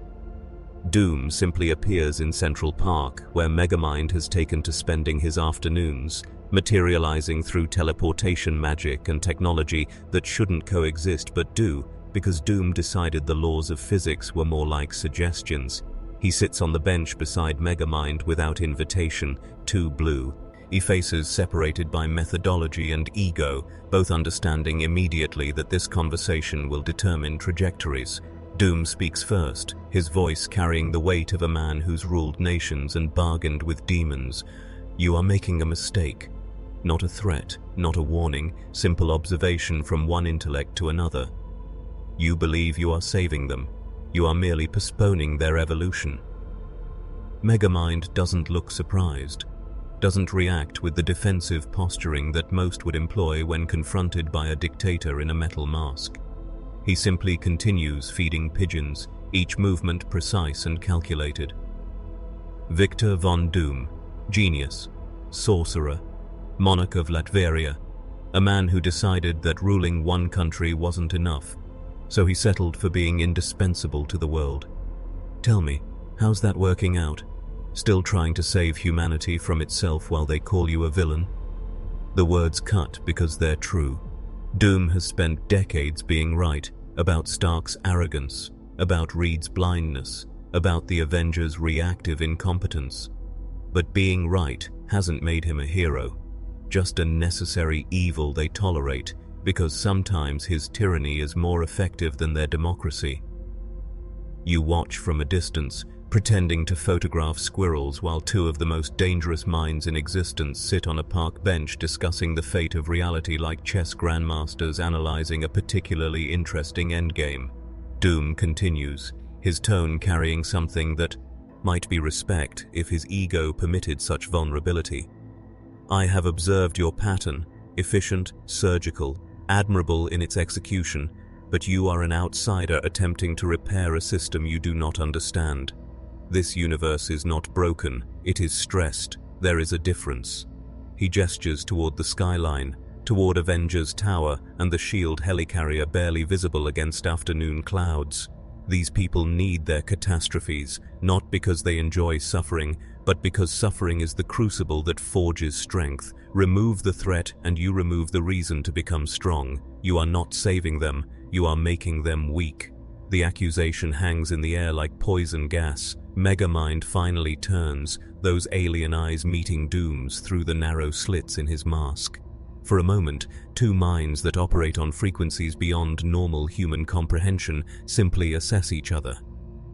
Doom simply appears in Central Park, where Megamind has taken to spending his afternoons, materializing through teleportation magic and technology that shouldn't coexist but do, because Doom decided the laws of physics were more like suggestions. He sits on the bench beside Megamind without invitation, too blue. Faces separated by methodology and ego, both understanding immediately that this conversation will determine trajectories. Doom speaks first, his voice carrying the weight of a man who's ruled nations and bargained with demons. You are making a mistake. Not a threat, not a warning, simple observation from one intellect to another. You believe you are saving them. You are merely postponing their evolution. Megamind doesn't look surprised, doesn't react with the defensive posturing that most would employ when confronted by a dictator in a metal mask. He simply continues feeding pigeons, each movement precise and calculated. Victor von Doom, genius, sorcerer, monarch of Latveria, a man who decided that ruling one country wasn't enough, so he settled for being indispensable to the world. Tell me, how's that working out? Still trying to save humanity from itself while they call you a villain? The words cut because they're true. Doom has spent decades being right about Stark's arrogance, about Reed's blindness, about the Avengers' reactive incompetence. But being right hasn't made him a hero, just a necessary evil they tolerate because sometimes his tyranny is more effective than their democracy. You watch from a distance, pretending to photograph squirrels while two of the most dangerous minds in existence sit on a park bench discussing the fate of reality like chess grandmasters analyzing a particularly interesting endgame. Doom continues, his tone carrying something that might be respect if his ego permitted such vulnerability. I have observed your pattern, efficient, surgical, admirable in its execution, but you are an outsider attempting to repair a system you do not understand. This universe is not broken, it is stressed. There is a difference. He gestures toward the skyline, toward Avengers Tower and the SHIELD helicarrier barely visible against afternoon clouds. These people need their catastrophes, not because they enjoy suffering, but because suffering is the crucible that forges strength. Remove the threat and you remove the reason to become strong. You are not saving them, you are making them weak. The accusation hangs in the air like poison gas. Megamind finally turns, those alien eyes meeting Doom's through the narrow slits in his mask. For a moment, two minds that operate on frequencies beyond normal human comprehension simply assess each other.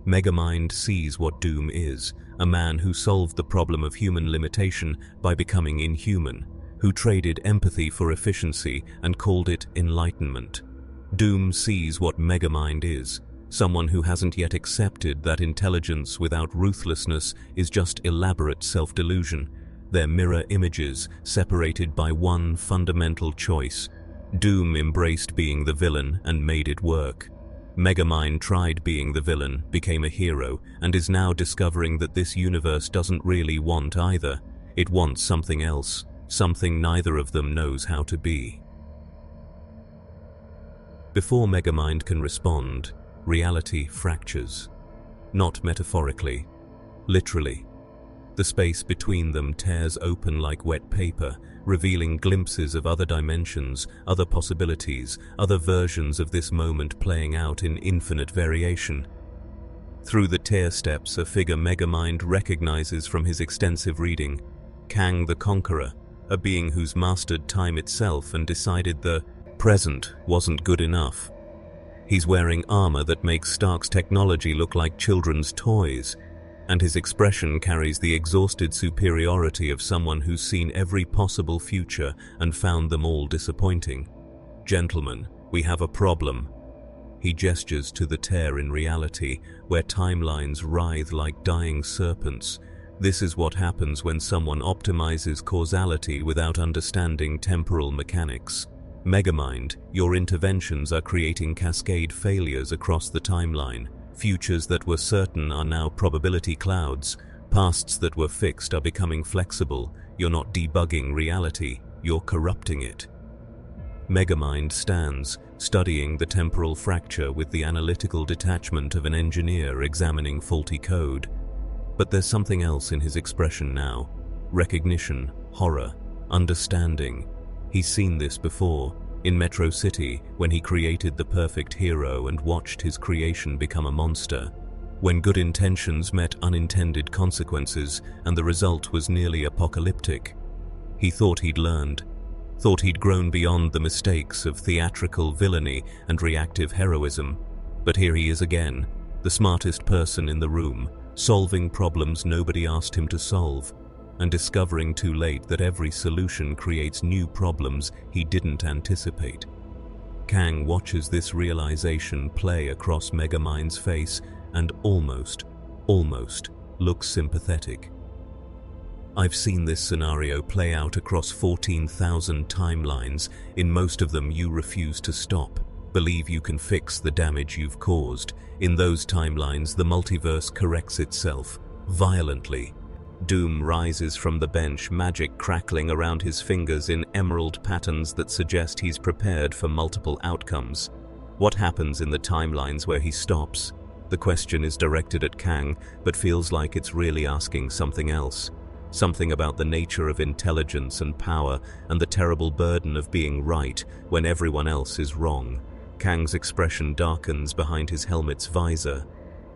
Megamind sees what Doom is, a man who solved the problem of human limitation by becoming inhuman, who traded empathy for efficiency and called it enlightenment. Doom sees what Megamind is, someone who hasn't yet accepted that intelligence without ruthlessness is just elaborate self-delusion, their mirror images separated by one fundamental choice. Doom embraced being the villain and made it work. Megamind tried being the villain, became a hero, and is now discovering that this universe doesn't really want either. It wants something else, something neither of them knows how to be. Before Megamind can respond, reality fractures. Not metaphorically, literally. The space between them tears open like wet paper, revealing glimpses of other dimensions, other possibilities, other versions of this moment playing out in infinite variation. Through the tear steps, a figure Megamind recognizes from his extensive reading. Kang the Conqueror, a being who's mastered time itself and decided the present wasn't good enough. He's wearing armor that makes Stark's technology look like children's toys, and his expression carries the exhausted superiority of someone who's seen every possible future and found them all disappointing. "Gentlemen, we have a problem." He gestures to the tear in reality, where timelines writhe like dying serpents. This is what happens when someone optimizes causality without understanding temporal mechanics. Megamind, your interventions are creating cascade failures across the timeline. Futures that were certain are now probability clouds. Pasts that were fixed are becoming flexible. You're not debugging reality, you're corrupting it. Megamind stands, studying the temporal fracture with the analytical detachment of an engineer examining faulty code. But there's something else in his expression now. Recognition, horror, understanding. He's seen this before, in Metro City, when he created the perfect hero and watched his creation become a monster. When good intentions met unintended consequences and the result was nearly apocalyptic. He thought he'd learned, thought he'd grown beyond the mistakes of theatrical villainy and reactive heroism. But here he is again, the smartest person in the room, solving problems nobody asked him to solve, and discovering too late that every solution creates new problems he didn't anticipate. Kang watches this realization play across Megamind's face and almost looks sympathetic. "I've seen this scenario play out across 14,000 timelines. In most of them you refuse to stop, believe you can fix the damage you've caused. In those timelines the multiverse corrects itself, violently." Doom rises from the bench, magic crackling around his fingers in emerald patterns that suggest he's prepared for multiple outcomes. What happens in the timelines where he stops? The question is directed at Kang, but feels like it's really asking something else. Something about the nature of intelligence and power and the terrible burden of being right when everyone else is wrong. Kang's expression darkens behind his helmet's visor.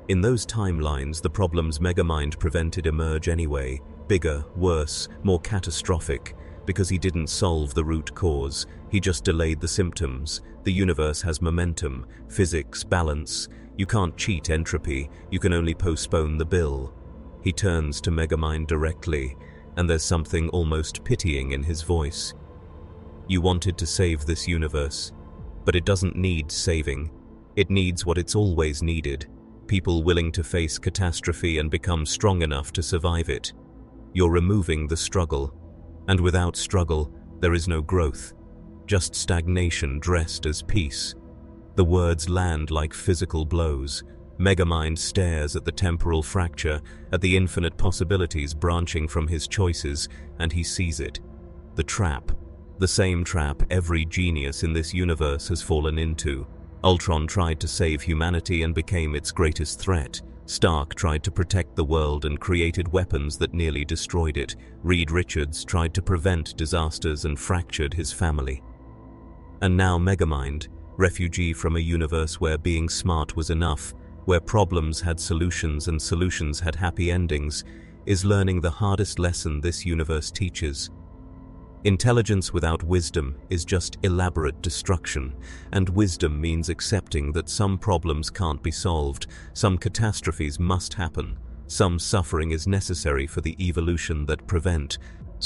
In those timelines, the problems Megamind prevented emerge anyway, bigger, worse, more catastrophic, because he didn't solve the root cause, he just delayed the symptoms. The universe has momentum, physics, balance. You can't cheat entropy, you can only postpone the bill. He turns to Megamind directly, and there's something almost pitying in his voice. "You wanted to save this universe, but it doesn't need saving. It needs what it's always needed. People willing to face catastrophe and become strong enough to survive it. You're removing the struggle, and without struggle, there is no growth, just stagnation dressed as peace." The words land like physical blows. Megamind stares at the temporal fracture, at the infinite possibilities branching from his choices, and he sees it. The trap. The same trap every genius in this universe has fallen into. Ultron tried to save humanity and became its greatest threat. Stark tried to protect the world and created weapons that nearly destroyed it. Reed Richards tried to prevent disasters and fractured his family. And now Megamind, refugee from a universe where being smart was enough, where problems had solutions and solutions had happy endings, is learning the hardest lesson this universe teaches. Intelligence without wisdom is just elaborate destruction, and wisdom means accepting that some problems can't be solved, some catastrophes must happen, some suffering is necessary for the evolution that prevents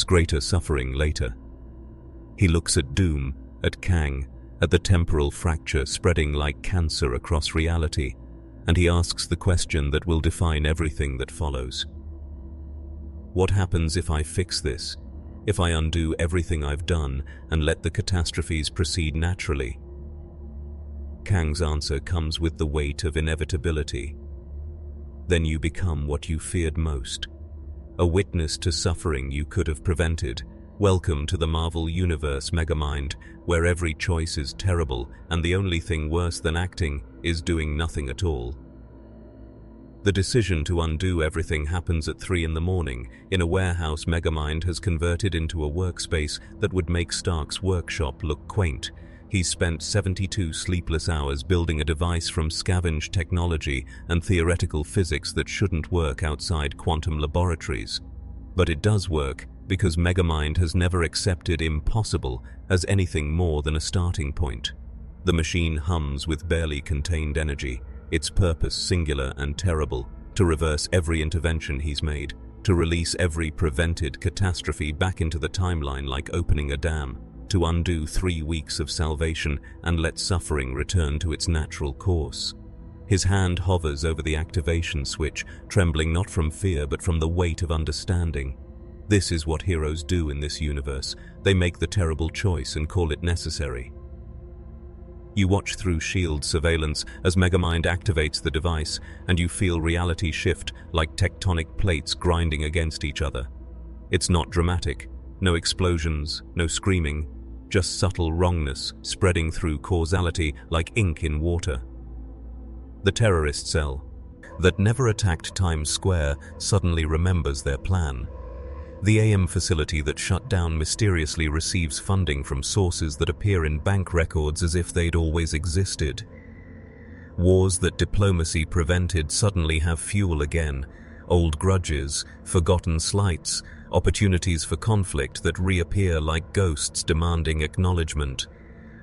greater suffering later. He looks at Doom, at Kang, at the temporal fracture spreading like cancer across reality, and he asks the question that will define everything that follows. What happens if I fix this? If I undo everything I've done and let the catastrophes proceed naturally? Kang's answer comes with the weight of inevitability. Then you become what you feared most, a witness to suffering you could have prevented. Welcome to the Marvel Universe, Megamind, where every choice is terrible and the only thing worse than acting is doing nothing at all. The decision to undo everything happens at 3 in the morning in a warehouse Megamind has converted into a workspace that would make Stark's workshop look quaint. He's spent 72 sleepless hours building a device from scavenged technology and theoretical physics that shouldn't work outside quantum laboratories. But it does work because Megamind has never accepted impossible as anything more than a starting point. The machine hums with barely contained energy, its purpose singular and terrible, to reverse every intervention he's made, to release every prevented catastrophe back into the timeline like opening a dam, to undo 3 weeks of salvation and let suffering return to its natural course. His hand hovers over the activation switch, trembling not from fear but from the weight of understanding. This is what heroes do in this universe. They make the terrible choice and call it necessary. You watch through S.H.I.E.L.D. surveillance as Megamind activates the device, and you feel reality shift like tectonic plates grinding against each other. It's not dramatic. No explosions, no screaming, just subtle wrongness spreading through causality like ink in water. The terrorist cell that never attacked Times Square suddenly remembers their plan. The AM facility that shut down mysteriously receives funding from sources that appear in bank records as if they'd always existed. Wars that diplomacy prevented suddenly have fuel again. Old grudges, forgotten slights, opportunities for conflict that reappear like ghosts demanding acknowledgement.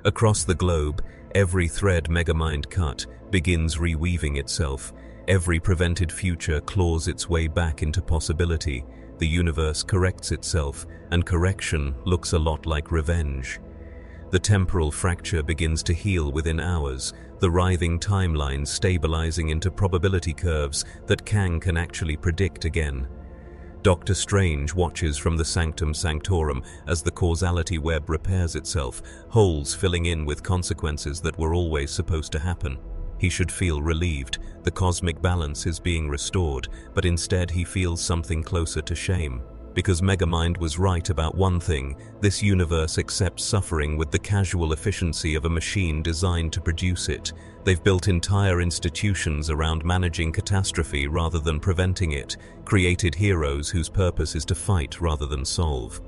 Across the globe, every thread Megamind cut begins reweaving itself. Every prevented future claws its way back into possibility. The universe corrects itself, and correction looks a lot like revenge. The temporal fracture begins to heal within hours, the writhing timelines stabilizing into probability curves that Kang can actually predict again. Doctor Strange watches from the Sanctum Sanctorum as the causality web repairs itself, holes filling in with consequences that were always supposed to happen. He should feel relieved, the cosmic balance is being restored, but instead he feels something closer to shame. Because Megamind was right about one thing, this universe accepts suffering with the casual efficiency of a machine designed to produce it. They've built entire institutions around managing catastrophe rather than preventing it, created heroes whose purpose is to fight rather than solve.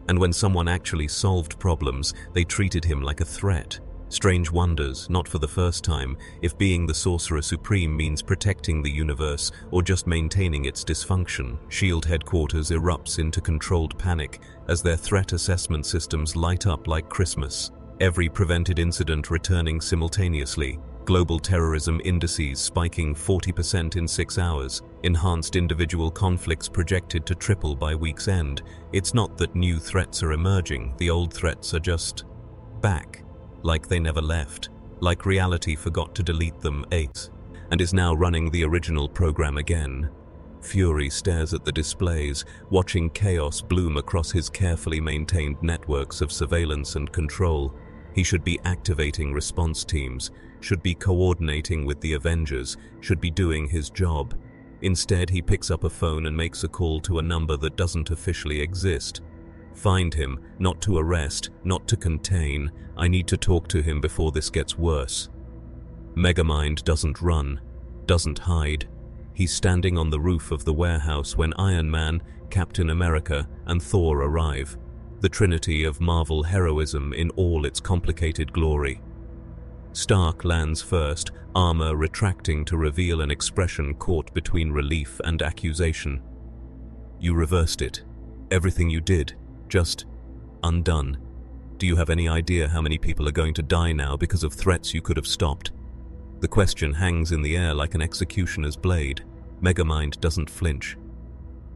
And when someone actually solved problems, they treated him like a threat. Strange wonders, not for the first time, if being the Sorcerer Supreme means protecting the universe or just maintaining its dysfunction. S.H.I.E.L.D. headquarters erupts into controlled panic as their threat assessment systems light up like Christmas. Every prevented incident returning simultaneously. Global terrorism indices spiking 40% in 6 hours. Enhanced individual conflicts projected to triple by week's end. It's not that new threats are emerging, the old threats are just back. Like they never left, like reality forgot to delete them, and is now running the original program again. Fury stares at the displays, watching chaos bloom across his carefully maintained networks of surveillance and control. He should be activating response teams, should be coordinating with the Avengers, should be doing his job. Instead, he picks up a phone and makes a call to a number that doesn't officially exist. Find him, not to arrest, not to contain. I need to talk to him before this gets worse. Megamind doesn't run, doesn't hide. He's standing on the roof of the warehouse when Iron Man, Captain America, and Thor arrive. The trinity of Marvel heroism in all its complicated glory. Stark lands first, armor retracting to reveal an expression caught between relief and accusation. You reversed it. Everything you did. Just undone. Do you have any idea how many people are going to die now because of threats you could have stopped? The question hangs in the air like an executioner's blade. Megamind doesn't flinch.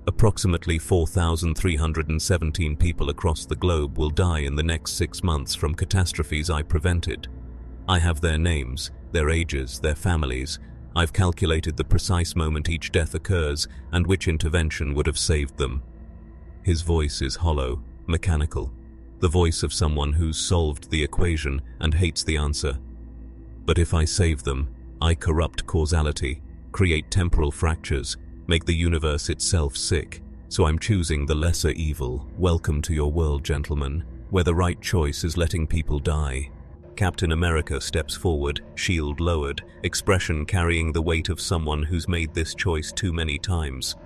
Approximately 4,317 people across the globe will die in the next 6 months from catastrophes I prevented. I have their names, their ages, their families. I've calculated the precise moment each death occurs and which intervention would have saved them. His voice is hollow, mechanical, the voice of someone who's solved the equation and hates the answer. But if I save them, I corrupt causality, create temporal fractures, make the universe itself sick. So I'm choosing the lesser evil. Welcome to your world, gentlemen, where the right choice is letting people die. Captain America steps forward, shield lowered, expression carrying the weight of someone who's made this choice too many times.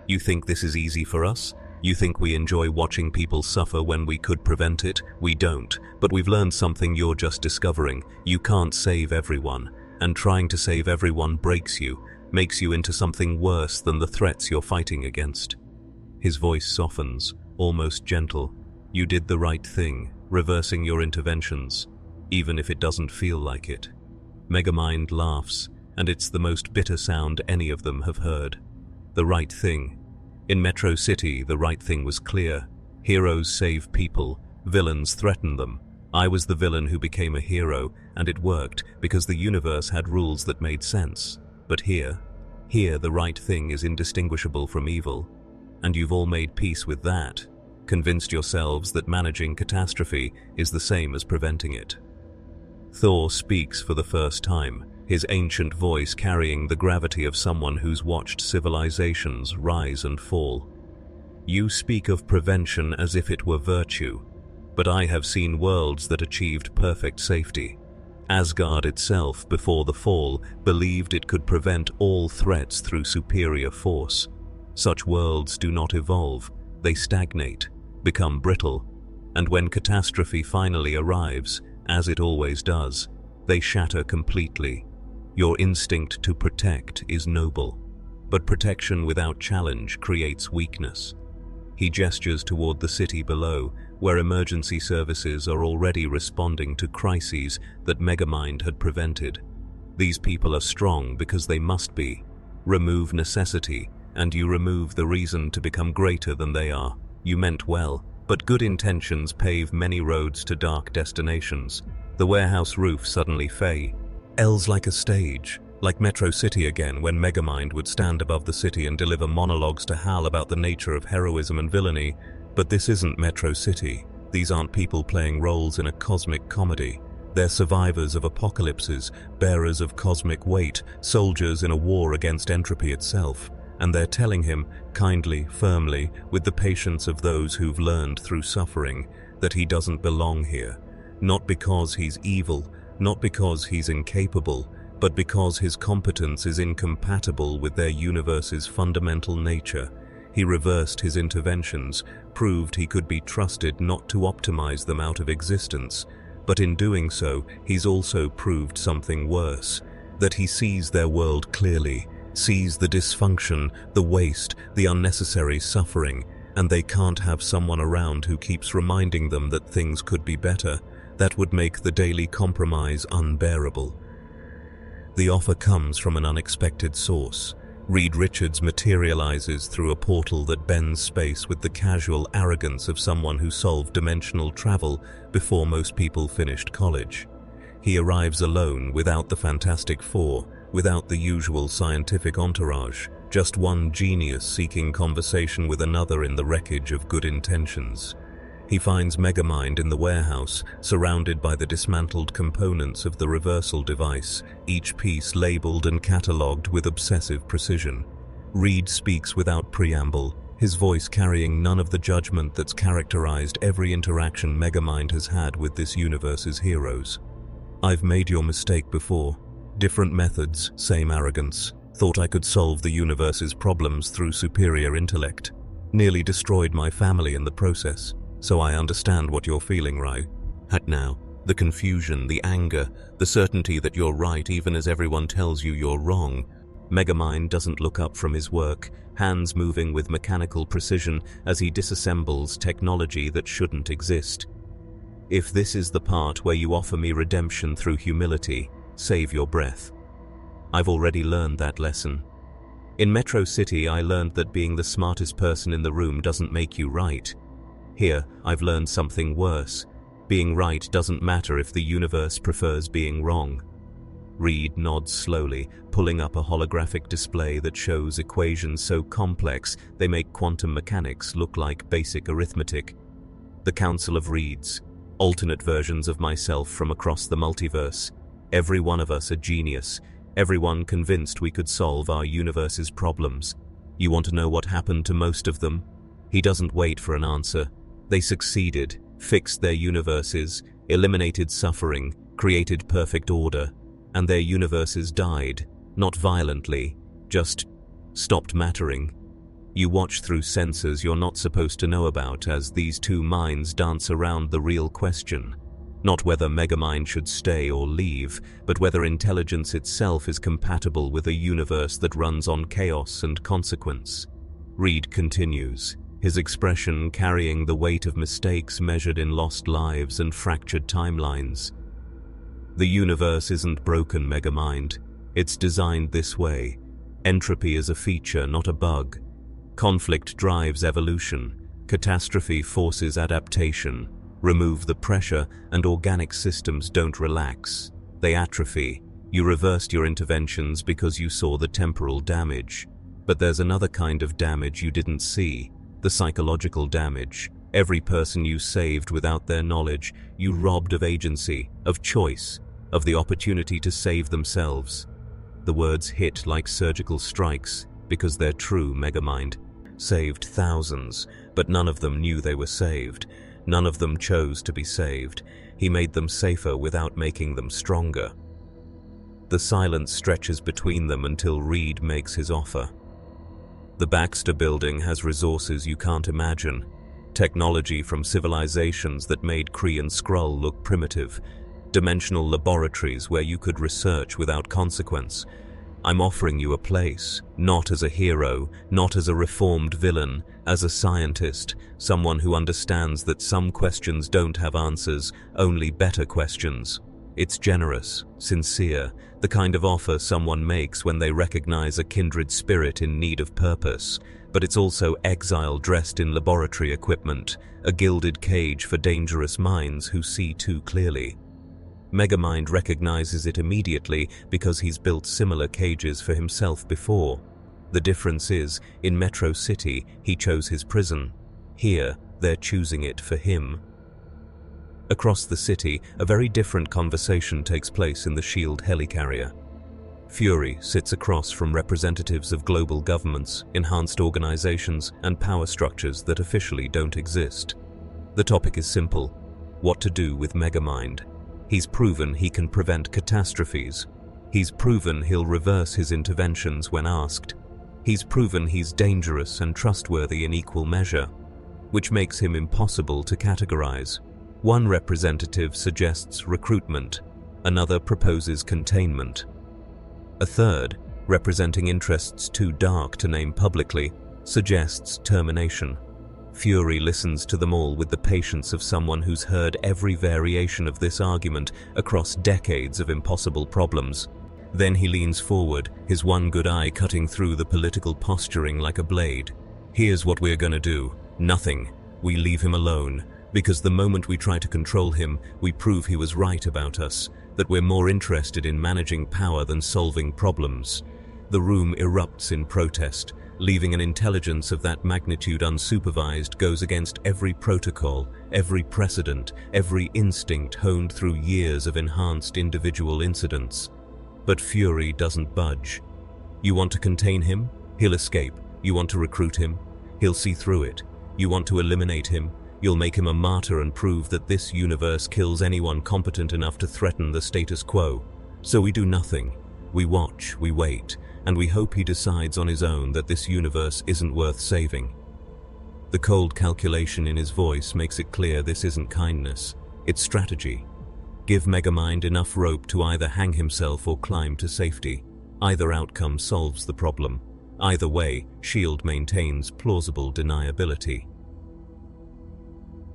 You think this is easy for us? You think we enjoy watching people suffer when we could prevent it? We don't, but we've learned something you're just discovering. You can't save everyone, and trying to save everyone breaks you, makes you into something worse than the threats you're fighting against. His voice softens, almost gentle. You did the right thing, reversing your interventions, even if it doesn't feel like it. Megamind laughs, and it's the most bitter sound any of them have heard. The right thing. In Metro City, the right thing was clear. Heroes save people, villains threaten them. I was the villain who became a hero, and it worked because the universe had rules that made sense. But here the right thing is indistinguishable from evil. And you've all made peace with that, convinced yourselves that managing catastrophe is the same as preventing it. Thor speaks for the first time, his ancient voice carrying the gravity of someone who's watched civilizations rise and fall. You speak of prevention as if it were virtue, but I have seen worlds that achieved perfect safety. Asgard itself, before the fall, believed it could prevent all threats through superior force. Such worlds do not evolve, they stagnate, become brittle, and when catastrophe finally arrives, as it always does, they shatter completely. Your instinct to protect is noble, but protection without challenge creates weakness. He gestures toward the city below, where emergency services are already responding to crises that Megamind had prevented. These people are strong because they must be. Remove necessity, and you remove the reason to become greater than they are. You meant well, but good intentions pave many roads to dark destinations. The warehouse roof suddenly fails like a stage, like Metro City again, when Megamind would stand above the city and deliver monologues to Hal about the nature of heroism and villainy. But this isn't Metro City. These aren't people playing roles in a cosmic comedy. They're survivors of apocalypses, bearers of cosmic weight, soldiers in a war against entropy itself. And they're telling him, kindly, firmly, with the patience of those who've learned through suffering, that he doesn't belong here. Not because he's evil, not because he's incapable, but because his competence is incompatible with their universe's fundamental nature. He reversed his interventions, proved he could be trusted not to optimize them out of existence, but in doing so, he's also proved something worse, that he sees their world clearly, sees the dysfunction, the waste, the unnecessary suffering, and they can't have someone around who keeps reminding them that things could be better. That would make the daily compromise unbearable. The offer comes from an unexpected source. Reed Richards materializes through a portal that bends space with the casual arrogance of someone who solved dimensional travel before most people finished college. He arrives alone, without the Fantastic Four, without the usual scientific entourage, just one genius seeking conversation with another in the wreckage of good intentions. He finds Megamind in the warehouse, surrounded by the dismantled components of the reversal device, each piece labeled and catalogued with obsessive precision. Reed speaks without preamble, his voice carrying none of the judgment that's characterized every interaction Megamind has had with this universe's heroes. I've made your mistake before. Different methods, same arrogance. Thought I could solve the universe's problems through superior intellect. Nearly destroyed my family in the process. So I understand what you're feeling, right? Now, the confusion, the anger, the certainty that you're right even as everyone tells you you're wrong. Megamind doesn't look up from his work, hands moving with mechanical precision as he disassembles technology that shouldn't exist. If this is the part where you offer me redemption through humility, save your breath. I've already learned that lesson. In Metro City, I learned that being the smartest person in the room doesn't make you right. Here, I've learned something worse. Being right doesn't matter if the universe prefers being wrong. Reed nods slowly, pulling up a holographic display that shows equations so complex they make quantum mechanics look like basic arithmetic. The Council of Reeds, alternate versions of myself from across the multiverse. Every one of us a genius, everyone convinced we could solve our universe's problems. You want to know what happened to most of them? He doesn't wait for an answer. They succeeded, fixed their universes, eliminated suffering, created perfect order, and their universes died, not violently, just stopped mattering. You watch through sensors you're not supposed to know about as these two minds dance around the real question. Not whether Megamind should stay or leave, but whether intelligence itself is compatible with a universe that runs on chaos and consequence. Reed continues, his expression carrying the weight of mistakes measured in lost lives and fractured timelines. The universe isn't broken, Megamind. It's designed this way. Entropy is a feature, not a bug. Conflict drives evolution. Catastrophe forces adaptation. Remove the pressure and organic systems don't relax. They atrophy. You reversed your interventions because you saw the temporal damage. But there's another kind of damage you didn't see. The psychological damage. Every person you saved without their knowledge, you robbed of agency, of choice, of the opportunity to save themselves. The words hit like surgical strikes, because they're true, Megamind. Saved thousands, but none of them knew they were saved. None of them chose to be saved. He made them safer without making them stronger. The silence stretches between them until Reed makes his offer. The Baxter building has resources you can't imagine. Technology from civilizations that made Kree and Skrull look primitive. Dimensional laboratories where you could research without consequence. I'm offering you a place, not as a hero, not as a reformed villain, as a scientist, someone who understands that some questions don't have answers, only better questions. It's generous, sincere, the kind of offer someone makes when they recognize a kindred spirit in need of purpose. But it's also exile dressed in laboratory equipment, a gilded cage for dangerous minds who see too clearly. Megamind recognizes it immediately because he's built similar cages for himself before. The difference is, in Metro City, he chose his prison. Here, they're choosing it for him. Across the city, a very different conversation takes place in the SHIELD helicarrier. Fury sits across from representatives of global governments, enhanced organizations, and power structures that officially don't exist. The topic is simple: what to do with Megamind. He's proven he can prevent catastrophes. He's proven he'll reverse his interventions when asked. He's proven he's dangerous and trustworthy in equal measure, which makes him impossible to categorize. One representative suggests recruitment, another proposes containment. A third, representing interests too dark to name publicly, suggests termination. Fury listens to them all with the patience of someone who's heard every variation of this argument across decades of impossible problems. Then he leans forward, his one good eye cutting through the political posturing like a blade. Here's what we're gonna do. Nothing. We leave him alone. Because the moment we try to control him, we prove he was right about us, that we're more interested in managing power than solving problems. The room erupts in protest. Leaving an intelligence of that magnitude unsupervised goes against every protocol, every precedent, every instinct honed through years of enhanced individual incidents. But Fury doesn't budge. You want to contain him? He'll escape. You want to recruit him? He'll see through it. You want to eliminate him? You'll make him a martyr and prove that this universe kills anyone competent enough to threaten the status quo. So we do nothing. We watch, we wait, and we hope he decides on his own that this universe isn't worth saving. The cold calculation in his voice makes it clear this isn't kindness, it's strategy. Give Megamind enough rope to either hang himself or climb to safety. Either outcome solves the problem. Either way, SHIELD maintains plausible deniability.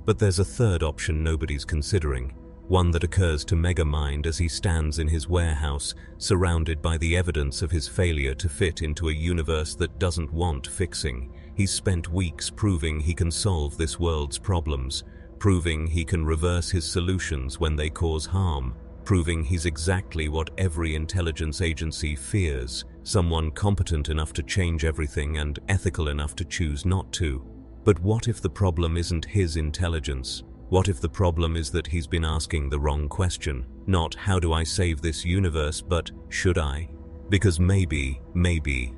But there's a third option nobody's considering, one that occurs to Megamind as he stands in his warehouse, surrounded by the evidence of his failure to fit into a universe that doesn't want fixing. He's spent weeks proving he can solve this world's problems, proving he can reverse his solutions when they cause harm, proving he's exactly what every intelligence agency fears, someone competent enough to change everything and ethical enough to choose not to. But what if the problem isn't his intelligence? What if the problem is that he's been asking the wrong question? Not, how do I save this universe, but, should I? Because maybe,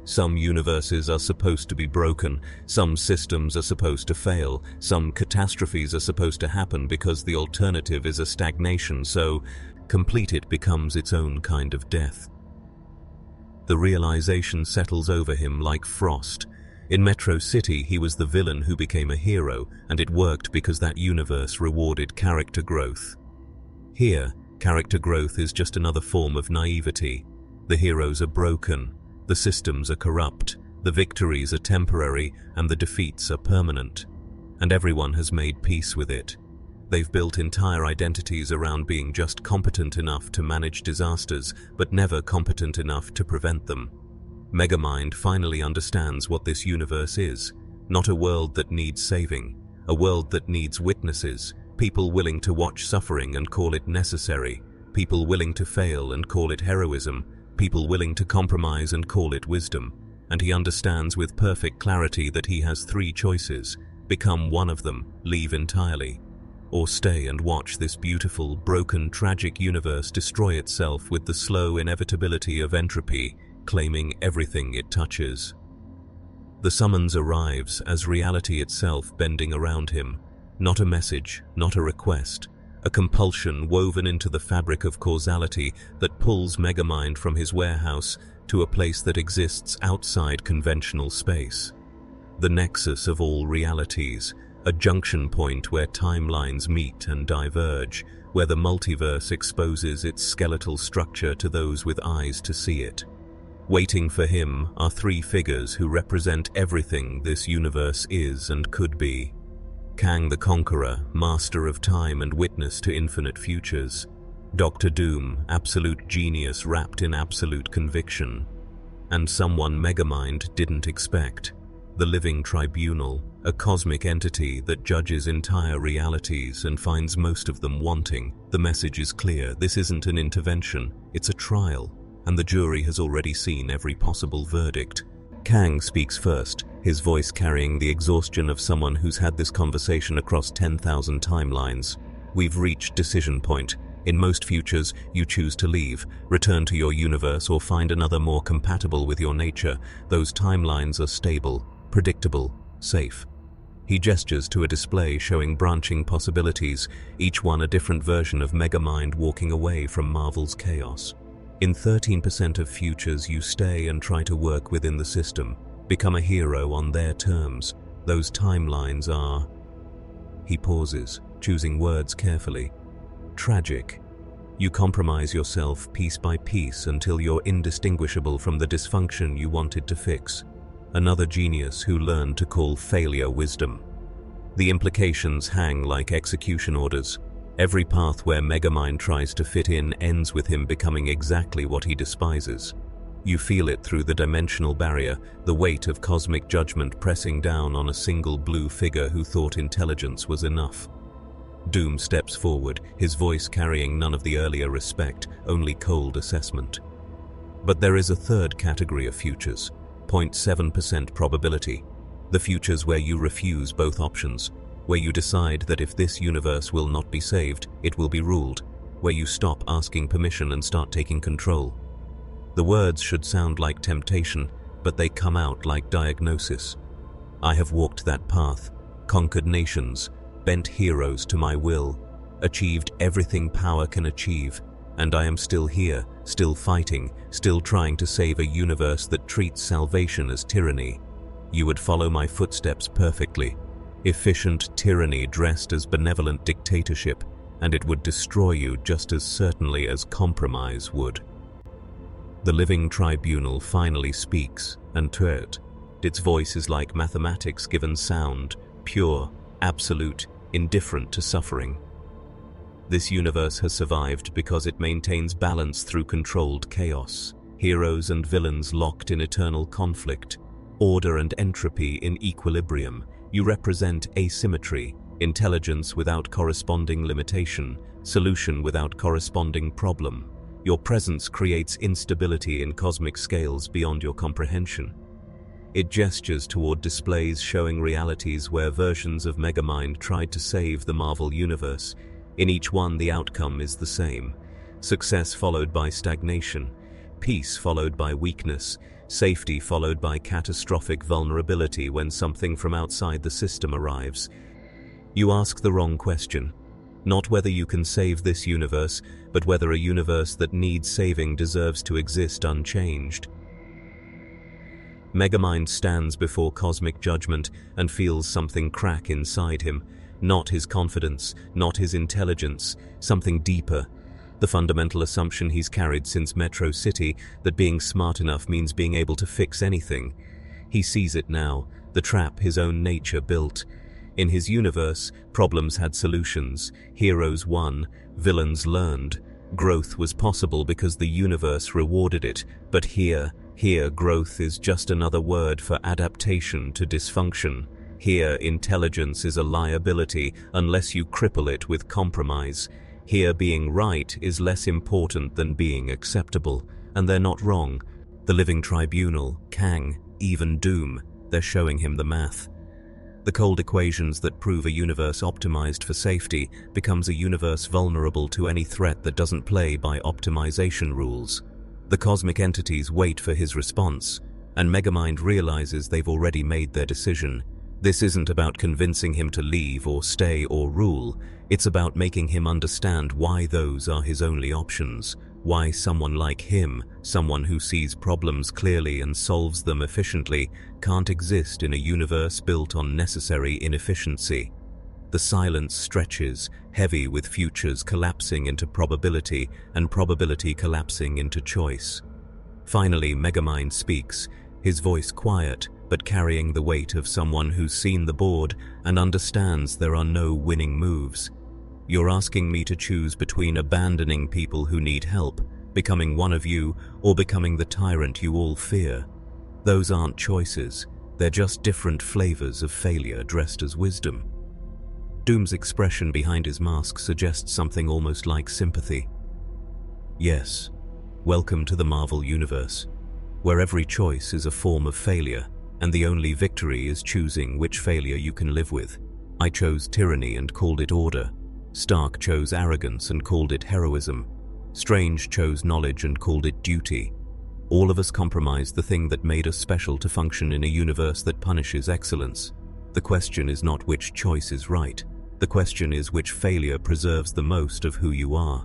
some universes are supposed to be broken, some systems are supposed to fail, some catastrophes are supposed to happen because the alternative is a stagnation, so complete it becomes its own kind of death. The realization settles over him like frost. In Metro City, he was the villain who became a hero, and it worked because that universe rewarded character growth. Here, character growth is just another form of naivety. The heroes are broken, the systems are corrupt, the victories are temporary, and the defeats are permanent. And everyone has made peace with it. They've built entire identities around being just competent enough to manage disasters, but never competent enough to prevent them. Megamind finally understands what this universe is. Not a world that needs saving, a world that needs witnesses, people willing to watch suffering and call it necessary, people willing to fail and call it heroism, people willing to compromise and call it wisdom. And he understands with perfect clarity that he has three choices: become one of them, leave entirely, or stay and watch this beautiful, broken, tragic universe destroy itself with the slow inevitability of entropy, claiming everything it touches. The summons arrives as reality itself bending around him, not a message, not a request, a compulsion woven into the fabric of causality that pulls Megamind from his warehouse to a place that exists outside conventional space. The nexus of all realities, a junction point where timelines meet and diverge, where the multiverse exposes its skeletal structure to those with eyes to see it. Waiting for him are three figures who represent everything this universe is and could be. Kang the Conqueror, master of time and witness to infinite futures. Dr. Doom, absolute genius wrapped in absolute conviction. And someone Megamind didn't expect. The Living Tribunal, a cosmic entity that judges entire realities and finds most of them wanting. The message is clear: this isn't an intervention, it's a trial, and the jury has already seen every possible verdict. Kang speaks first, his voice carrying the exhaustion of someone who's had this conversation across 10,000 timelines. We've reached decision point. In most futures, you choose to leave, return to your universe, or find another more compatible with your nature. Those timelines are stable, predictable, safe. He gestures to a display showing branching possibilities, each one a different version of Megamind walking away from Marvel's chaos. In 13% of futures, you stay and try to work within the system, become a hero on their terms. Those timelines are... He pauses, choosing words carefully. Tragic. You compromise yourself piece by piece until you're indistinguishable from the dysfunction you wanted to fix. Another genius who learned to call failure wisdom. The implications hang like execution orders. Every path where Megamind tries to fit in ends with him becoming exactly what he despises. You feel it through the dimensional barrier, the weight of cosmic judgment pressing down on a single blue figure who thought intelligence was enough. Doom steps forward, his voice carrying none of the earlier respect, only cold assessment. But there is a third category of futures, 0.7% probability. The futures where you refuse both options, where you decide that if this universe will not be saved, it will be ruled, where you stop asking permission and start taking control. The words should sound like temptation, but they come out like diagnosis. I have walked that path, conquered nations, bent heroes to my will, achieved everything power can achieve, and I am still here, still fighting, still trying to save a universe that treats salvation as tyranny. You would follow my footsteps perfectly. Efficient tyranny dressed as benevolent dictatorship, and it would destroy you just as certainly as compromise would. The Living Tribunal finally speaks, and to it, its voice is like mathematics given sound, pure, absolute, indifferent to suffering. This universe has survived because it maintains balance through controlled chaos, heroes and villains locked in eternal conflict, order and entropy in equilibrium. You represent asymmetry, intelligence without corresponding limitation, solution without corresponding problem. Your presence creates instability in cosmic scales beyond your comprehension. It gestures toward displays showing realities where versions of Megamind tried to save the Marvel Universe. In each one, the outcome is the same. Success followed by stagnation, peace followed by weakness, safety followed by catastrophic vulnerability when something from outside the system arrives. You ask the wrong question. Not whether you can save this universe, but whether a universe that needs saving deserves to exist unchanged. Megamind stands before cosmic judgment and feels something crack inside him. Not his confidence, not his intelligence, something deeper. The fundamental assumption he's carried since Metro City, that being smart enough means being able to fix anything. He sees it now, the trap his own nature built. In his universe, problems had solutions, heroes won, villains learned. Growth was possible because the universe rewarded it, but here growth is just another word for adaptation to dysfunction. Here intelligence is a liability unless you cripple it with compromise. Here being right is less important than being acceptable, and they're not wrong. The living tribunal, Kang, even Doom, they're showing him the math. The cold equations that prove a universe optimized for safety becomes a universe vulnerable to any threat that doesn't play by optimization rules. The cosmic entities wait for his response, and Megamind realizes they've already made their decision. This isn't about convincing him to leave or stay or rule. It's about making him understand why those are his only options. Why someone like him, someone who sees problems clearly and solves them efficiently, can't exist in a universe built on necessary inefficiency. The silence stretches, heavy with futures collapsing into probability and probability collapsing into choice. Finally, Megamind speaks, his voice quiet, but carrying the weight of someone who's seen the board and understands there are no winning moves. You're asking me to choose between abandoning people who need help, becoming one of you, or becoming the tyrant you all fear. Those aren't choices, they're just different flavors of failure dressed as wisdom. Doom's expression behind his mask suggests something almost like sympathy. Yes, welcome to the Marvel Universe, where every choice is a form of failure, and the only victory is choosing which failure you can live with. I chose tyranny and called it order. Stark chose arrogance and called it heroism. Strange chose knowledge and called it duty. All of us compromised the thing that made us special to function in a universe that punishes excellence. The question is not which choice is right. The question is which failure preserves the most of who you are.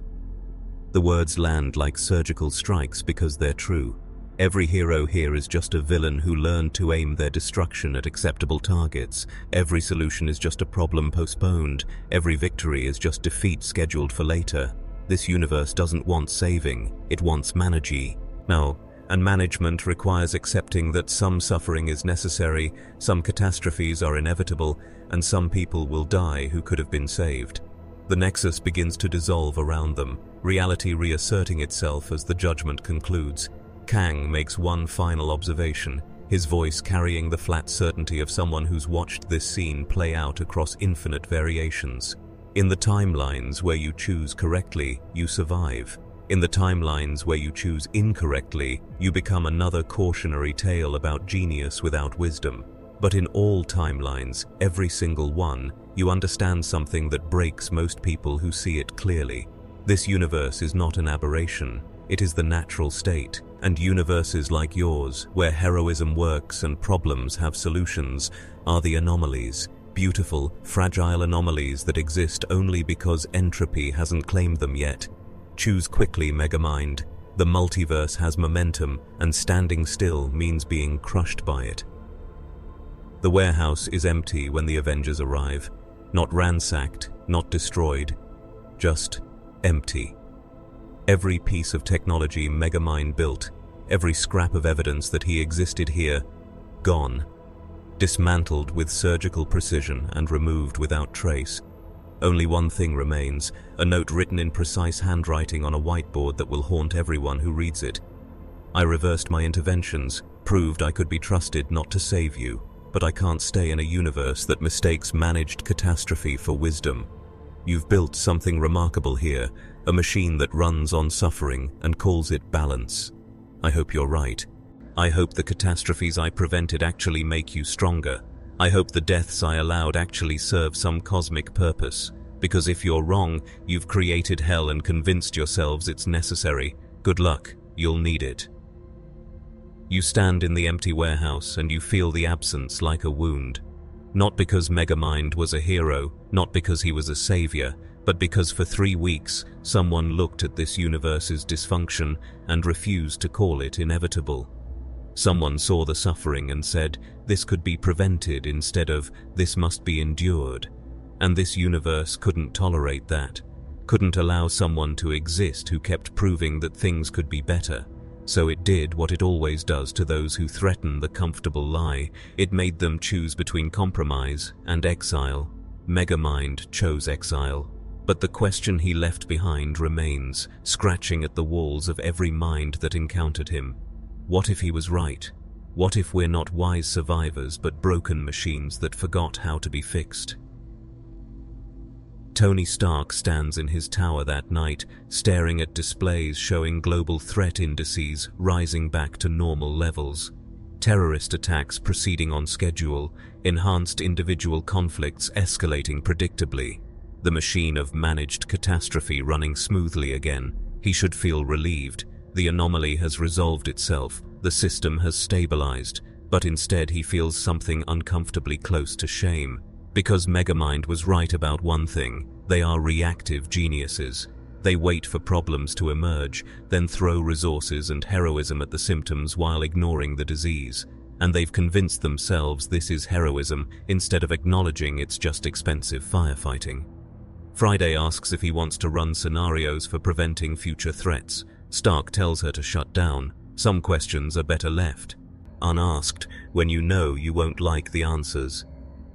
The words land like surgical strikes because they're true. Every hero here is just a villain who learned to aim their destruction at acceptable targets. Every solution is just a problem postponed. Every victory is just defeat scheduled for later. This universe doesn't want saving, it wants managee. No, and management requires accepting that some suffering is necessary, some catastrophes are inevitable, and some people will die who could have been saved. The nexus begins to dissolve around them, reality reasserting itself as the judgment concludes. Kang makes one final observation, his voice carrying the flat certainty of someone who's watched this scene play out across infinite variations. In the timelines where you choose correctly, you survive. In the timelines where you choose incorrectly, you become another cautionary tale about genius without wisdom. But in all timelines, every single one, you understand something that breaks most people who see it clearly. This universe is not an aberration. It is the natural state, and universes like yours, where heroism works and problems have solutions, are the anomalies. Beautiful, fragile anomalies that exist only because entropy hasn't claimed them yet. Choose quickly, Megamind. The multiverse has momentum, and standing still means being crushed by it. The warehouse is empty when the Avengers arrive. Not ransacked, not destroyed, just empty. Every piece of technology Megamind built, every scrap of evidence that he existed here, gone. Dismantled with surgical precision and removed without trace. Only one thing remains, a note written in precise handwriting on a whiteboard that will haunt everyone who reads it. I reversed my interventions, proved I could be trusted not to save you, but I can't stay in a universe that mistakes managed catastrophe for wisdom. You've built something remarkable here, a machine that runs on suffering and calls it balance. I hope you're right. I hope the catastrophes I prevented actually make you stronger. I hope the deaths I allowed actually serve some cosmic purpose. Because if you're wrong, you've created hell and convinced yourselves it's necessary. Good luck, you'll need it. You stand in the empty warehouse and you feel the absence like a wound. Not because Megamind was a hero, not because he was a savior, but because for 3 weeks, someone looked at this universe's dysfunction and refused to call it inevitable. Someone saw the suffering and said, this could be prevented instead of, this must be endured. And this universe couldn't tolerate that, couldn't allow someone to exist who kept proving that things could be better. So it did what it always does to those who threaten the comfortable lie. It made them choose between compromise and exile. Megamind chose exile. But the question he left behind remains, scratching at the walls of every mind that encountered him. What if he was right? What if we're not wise survivors but broken machines that forgot how to be fixed? Tony Stark stands in his tower that night, staring at displays showing global threat indices rising back to normal levels. Terrorist attacks proceeding on schedule, enhanced individual conflicts escalating predictably. The machine of managed catastrophe running smoothly again. He should feel relieved. The anomaly has resolved itself, the system has stabilized, but instead he feels something uncomfortably close to shame. Because Megamind was right about one thing, they are reactive geniuses. They wait for problems to emerge, then throw resources and heroism at the symptoms while ignoring the disease. And they've convinced themselves this is heroism instead of acknowledging it's just expensive firefighting. Friday asks if he wants to run scenarios for preventing future threats. Stark tells her to shut down. Some questions are better left unasked when you know you won't like the answers.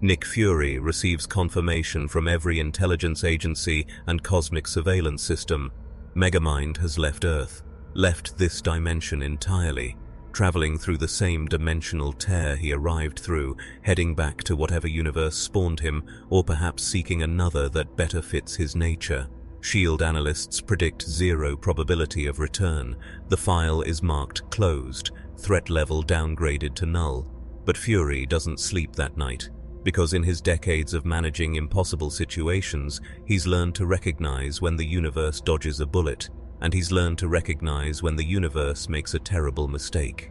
Nick Fury receives confirmation from every intelligence agency and cosmic surveillance system. Megamind has left Earth, left this dimension entirely, traveling through the same dimensional tear he arrived through, heading back to whatever universe spawned him, or perhaps seeking another that better fits his nature. SHIELD analysts predict 0 probability of return. The file is marked closed, threat level downgraded to null. But Fury doesn't sleep that night, because in his decades of managing impossible situations, he's learned to recognize when the universe dodges a bullet, and he's learned to recognize when the universe makes a terrible mistake.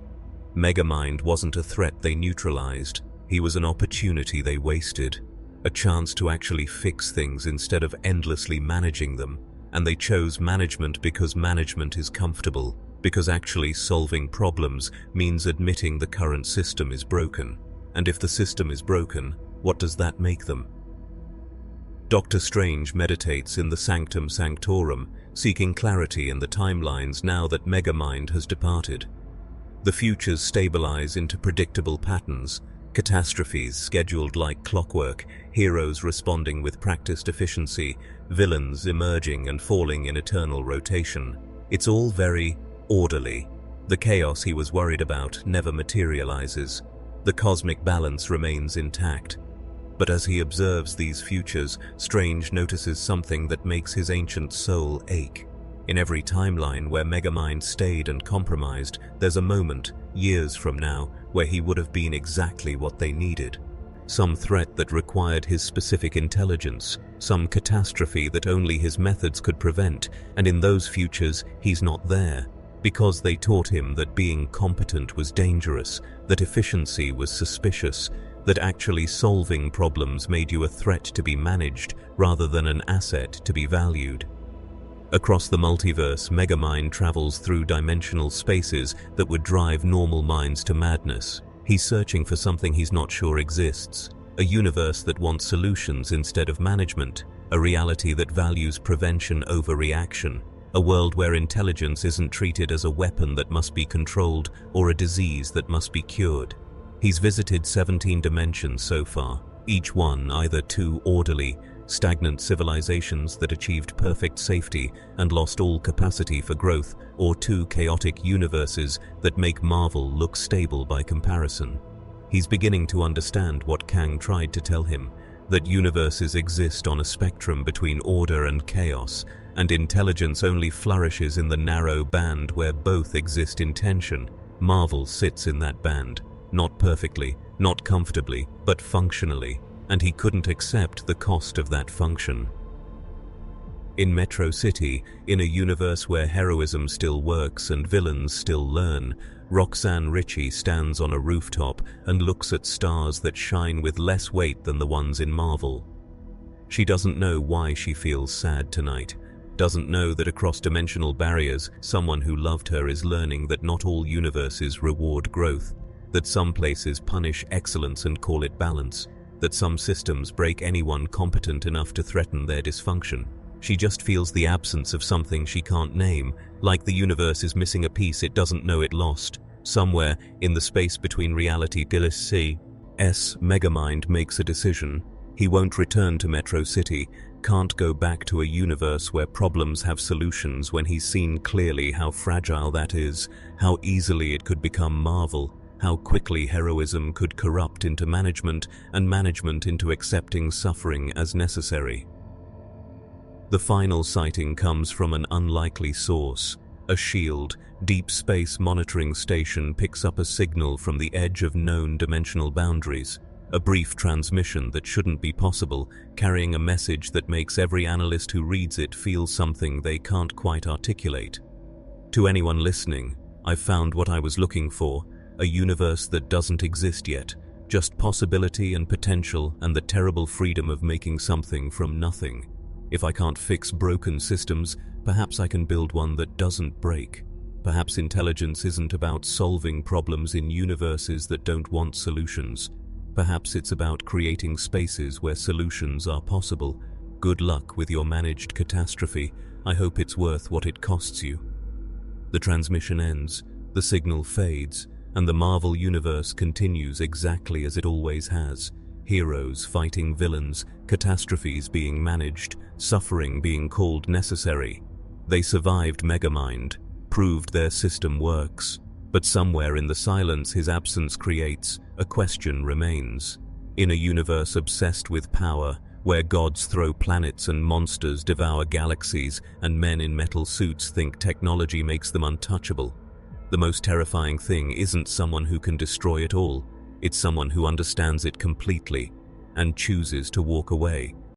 Megamind wasn't a threat they neutralized, he was an opportunity they wasted. A chance to actually fix things instead of endlessly managing them. And they chose management because management is comfortable, because actually solving problems means admitting the current system is broken. And if the system is broken, what does that make them? Doctor Strange meditates in the Sanctum Sanctorum, seeking clarity in the timelines now that Megamind has departed. The futures stabilize into predictable patterns, catastrophes scheduled like clockwork, heroes responding with practiced efficiency, villains emerging and falling in eternal rotation. It's all very orderly. The chaos he was worried about never materializes. The cosmic balance remains intact. But as he observes these futures, Strange notices something that makes his ancient soul ache. In every timeline where Megamind stayed and compromised, there's a moment, years from now, where he would have been exactly what they needed. Some threat that required his specific intelligence, some catastrophe that only his methods could prevent, and in those futures, he's not there. Because they taught him that being competent was dangerous, that efficiency was suspicious, that actually solving problems made you a threat to be managed rather than an asset to be valued. Across the multiverse, Megamind travels through dimensional spaces that would drive normal minds to madness. He's searching for something he's not sure exists, a universe that wants solutions instead of management, a reality that values prevention over reaction, a world where intelligence isn't treated as a weapon that must be controlled or a disease that must be cured. He's visited 17 dimensions so far, each one either too orderly, stagnant civilizations that achieved perfect safety and lost all capacity for growth, or too chaotic universes that make Marvel look stable by comparison. He's beginning to understand what Kang tried to tell him, that universes exist on a spectrum between order and chaos, and intelligence only flourishes in the narrow band where both exist in tension. Marvel sits in that band, not perfectly, not comfortably, but functionally, and he couldn't accept the cost of that function. In Metro City, in a universe where heroism still works and villains still learn, Roxanne Ritchie stands on a rooftop and looks at stars that shine with less weight than the ones in Marvel. She doesn't know why she feels sad tonight. doesn't know that across dimensional barriers, someone who loved her is learning that not all universes reward growth, that some places punish excellence and call it balance, that some systems break anyone competent enough to threaten their dysfunction. She just feels the absence of something she can't name, like the universe is missing a piece it doesn't know it lost. Somewhere in the space between reality Gillis Megamind makes a decision. He won't return to Metro City, can't go back to a universe where problems have solutions when he's seen clearly how fragile that is, how easily it could become Marvel, how quickly heroism could corrupt into management and management into accepting suffering as necessary. The final sighting comes from an unlikely source. A SHIELD, deep space monitoring station picks up a signal from the edge of known dimensional boundaries. A brief transmission that shouldn't be possible, carrying a message that makes every analyst who reads it feel something they can't quite articulate. To anyone listening, I've found what I was looking for, a universe that doesn't exist yet, just possibility and potential and the terrible freedom of making something from nothing. If I can't fix broken systems, perhaps I can build one that doesn't break. Perhaps intelligence isn't about solving problems in universes that don't want solutions. Perhaps it's about creating spaces where solutions are possible. Good luck with your managed catastrophe. I hope it's worth what it costs you. The transmission ends, the signal fades, and the Marvel universe continues exactly as it always has. Heroes fighting villains, catastrophes being managed, suffering being called necessary. They survived Megamind, proved their system works. But somewhere in the silence his absence creates, a question remains. In a universe obsessed with power, where gods throw planets and monsters devour galaxies, and men in metal suits think technology makes them untouchable, the most terrifying thing isn't someone who can destroy it all. It's someone who understands it completely and chooses to walk away.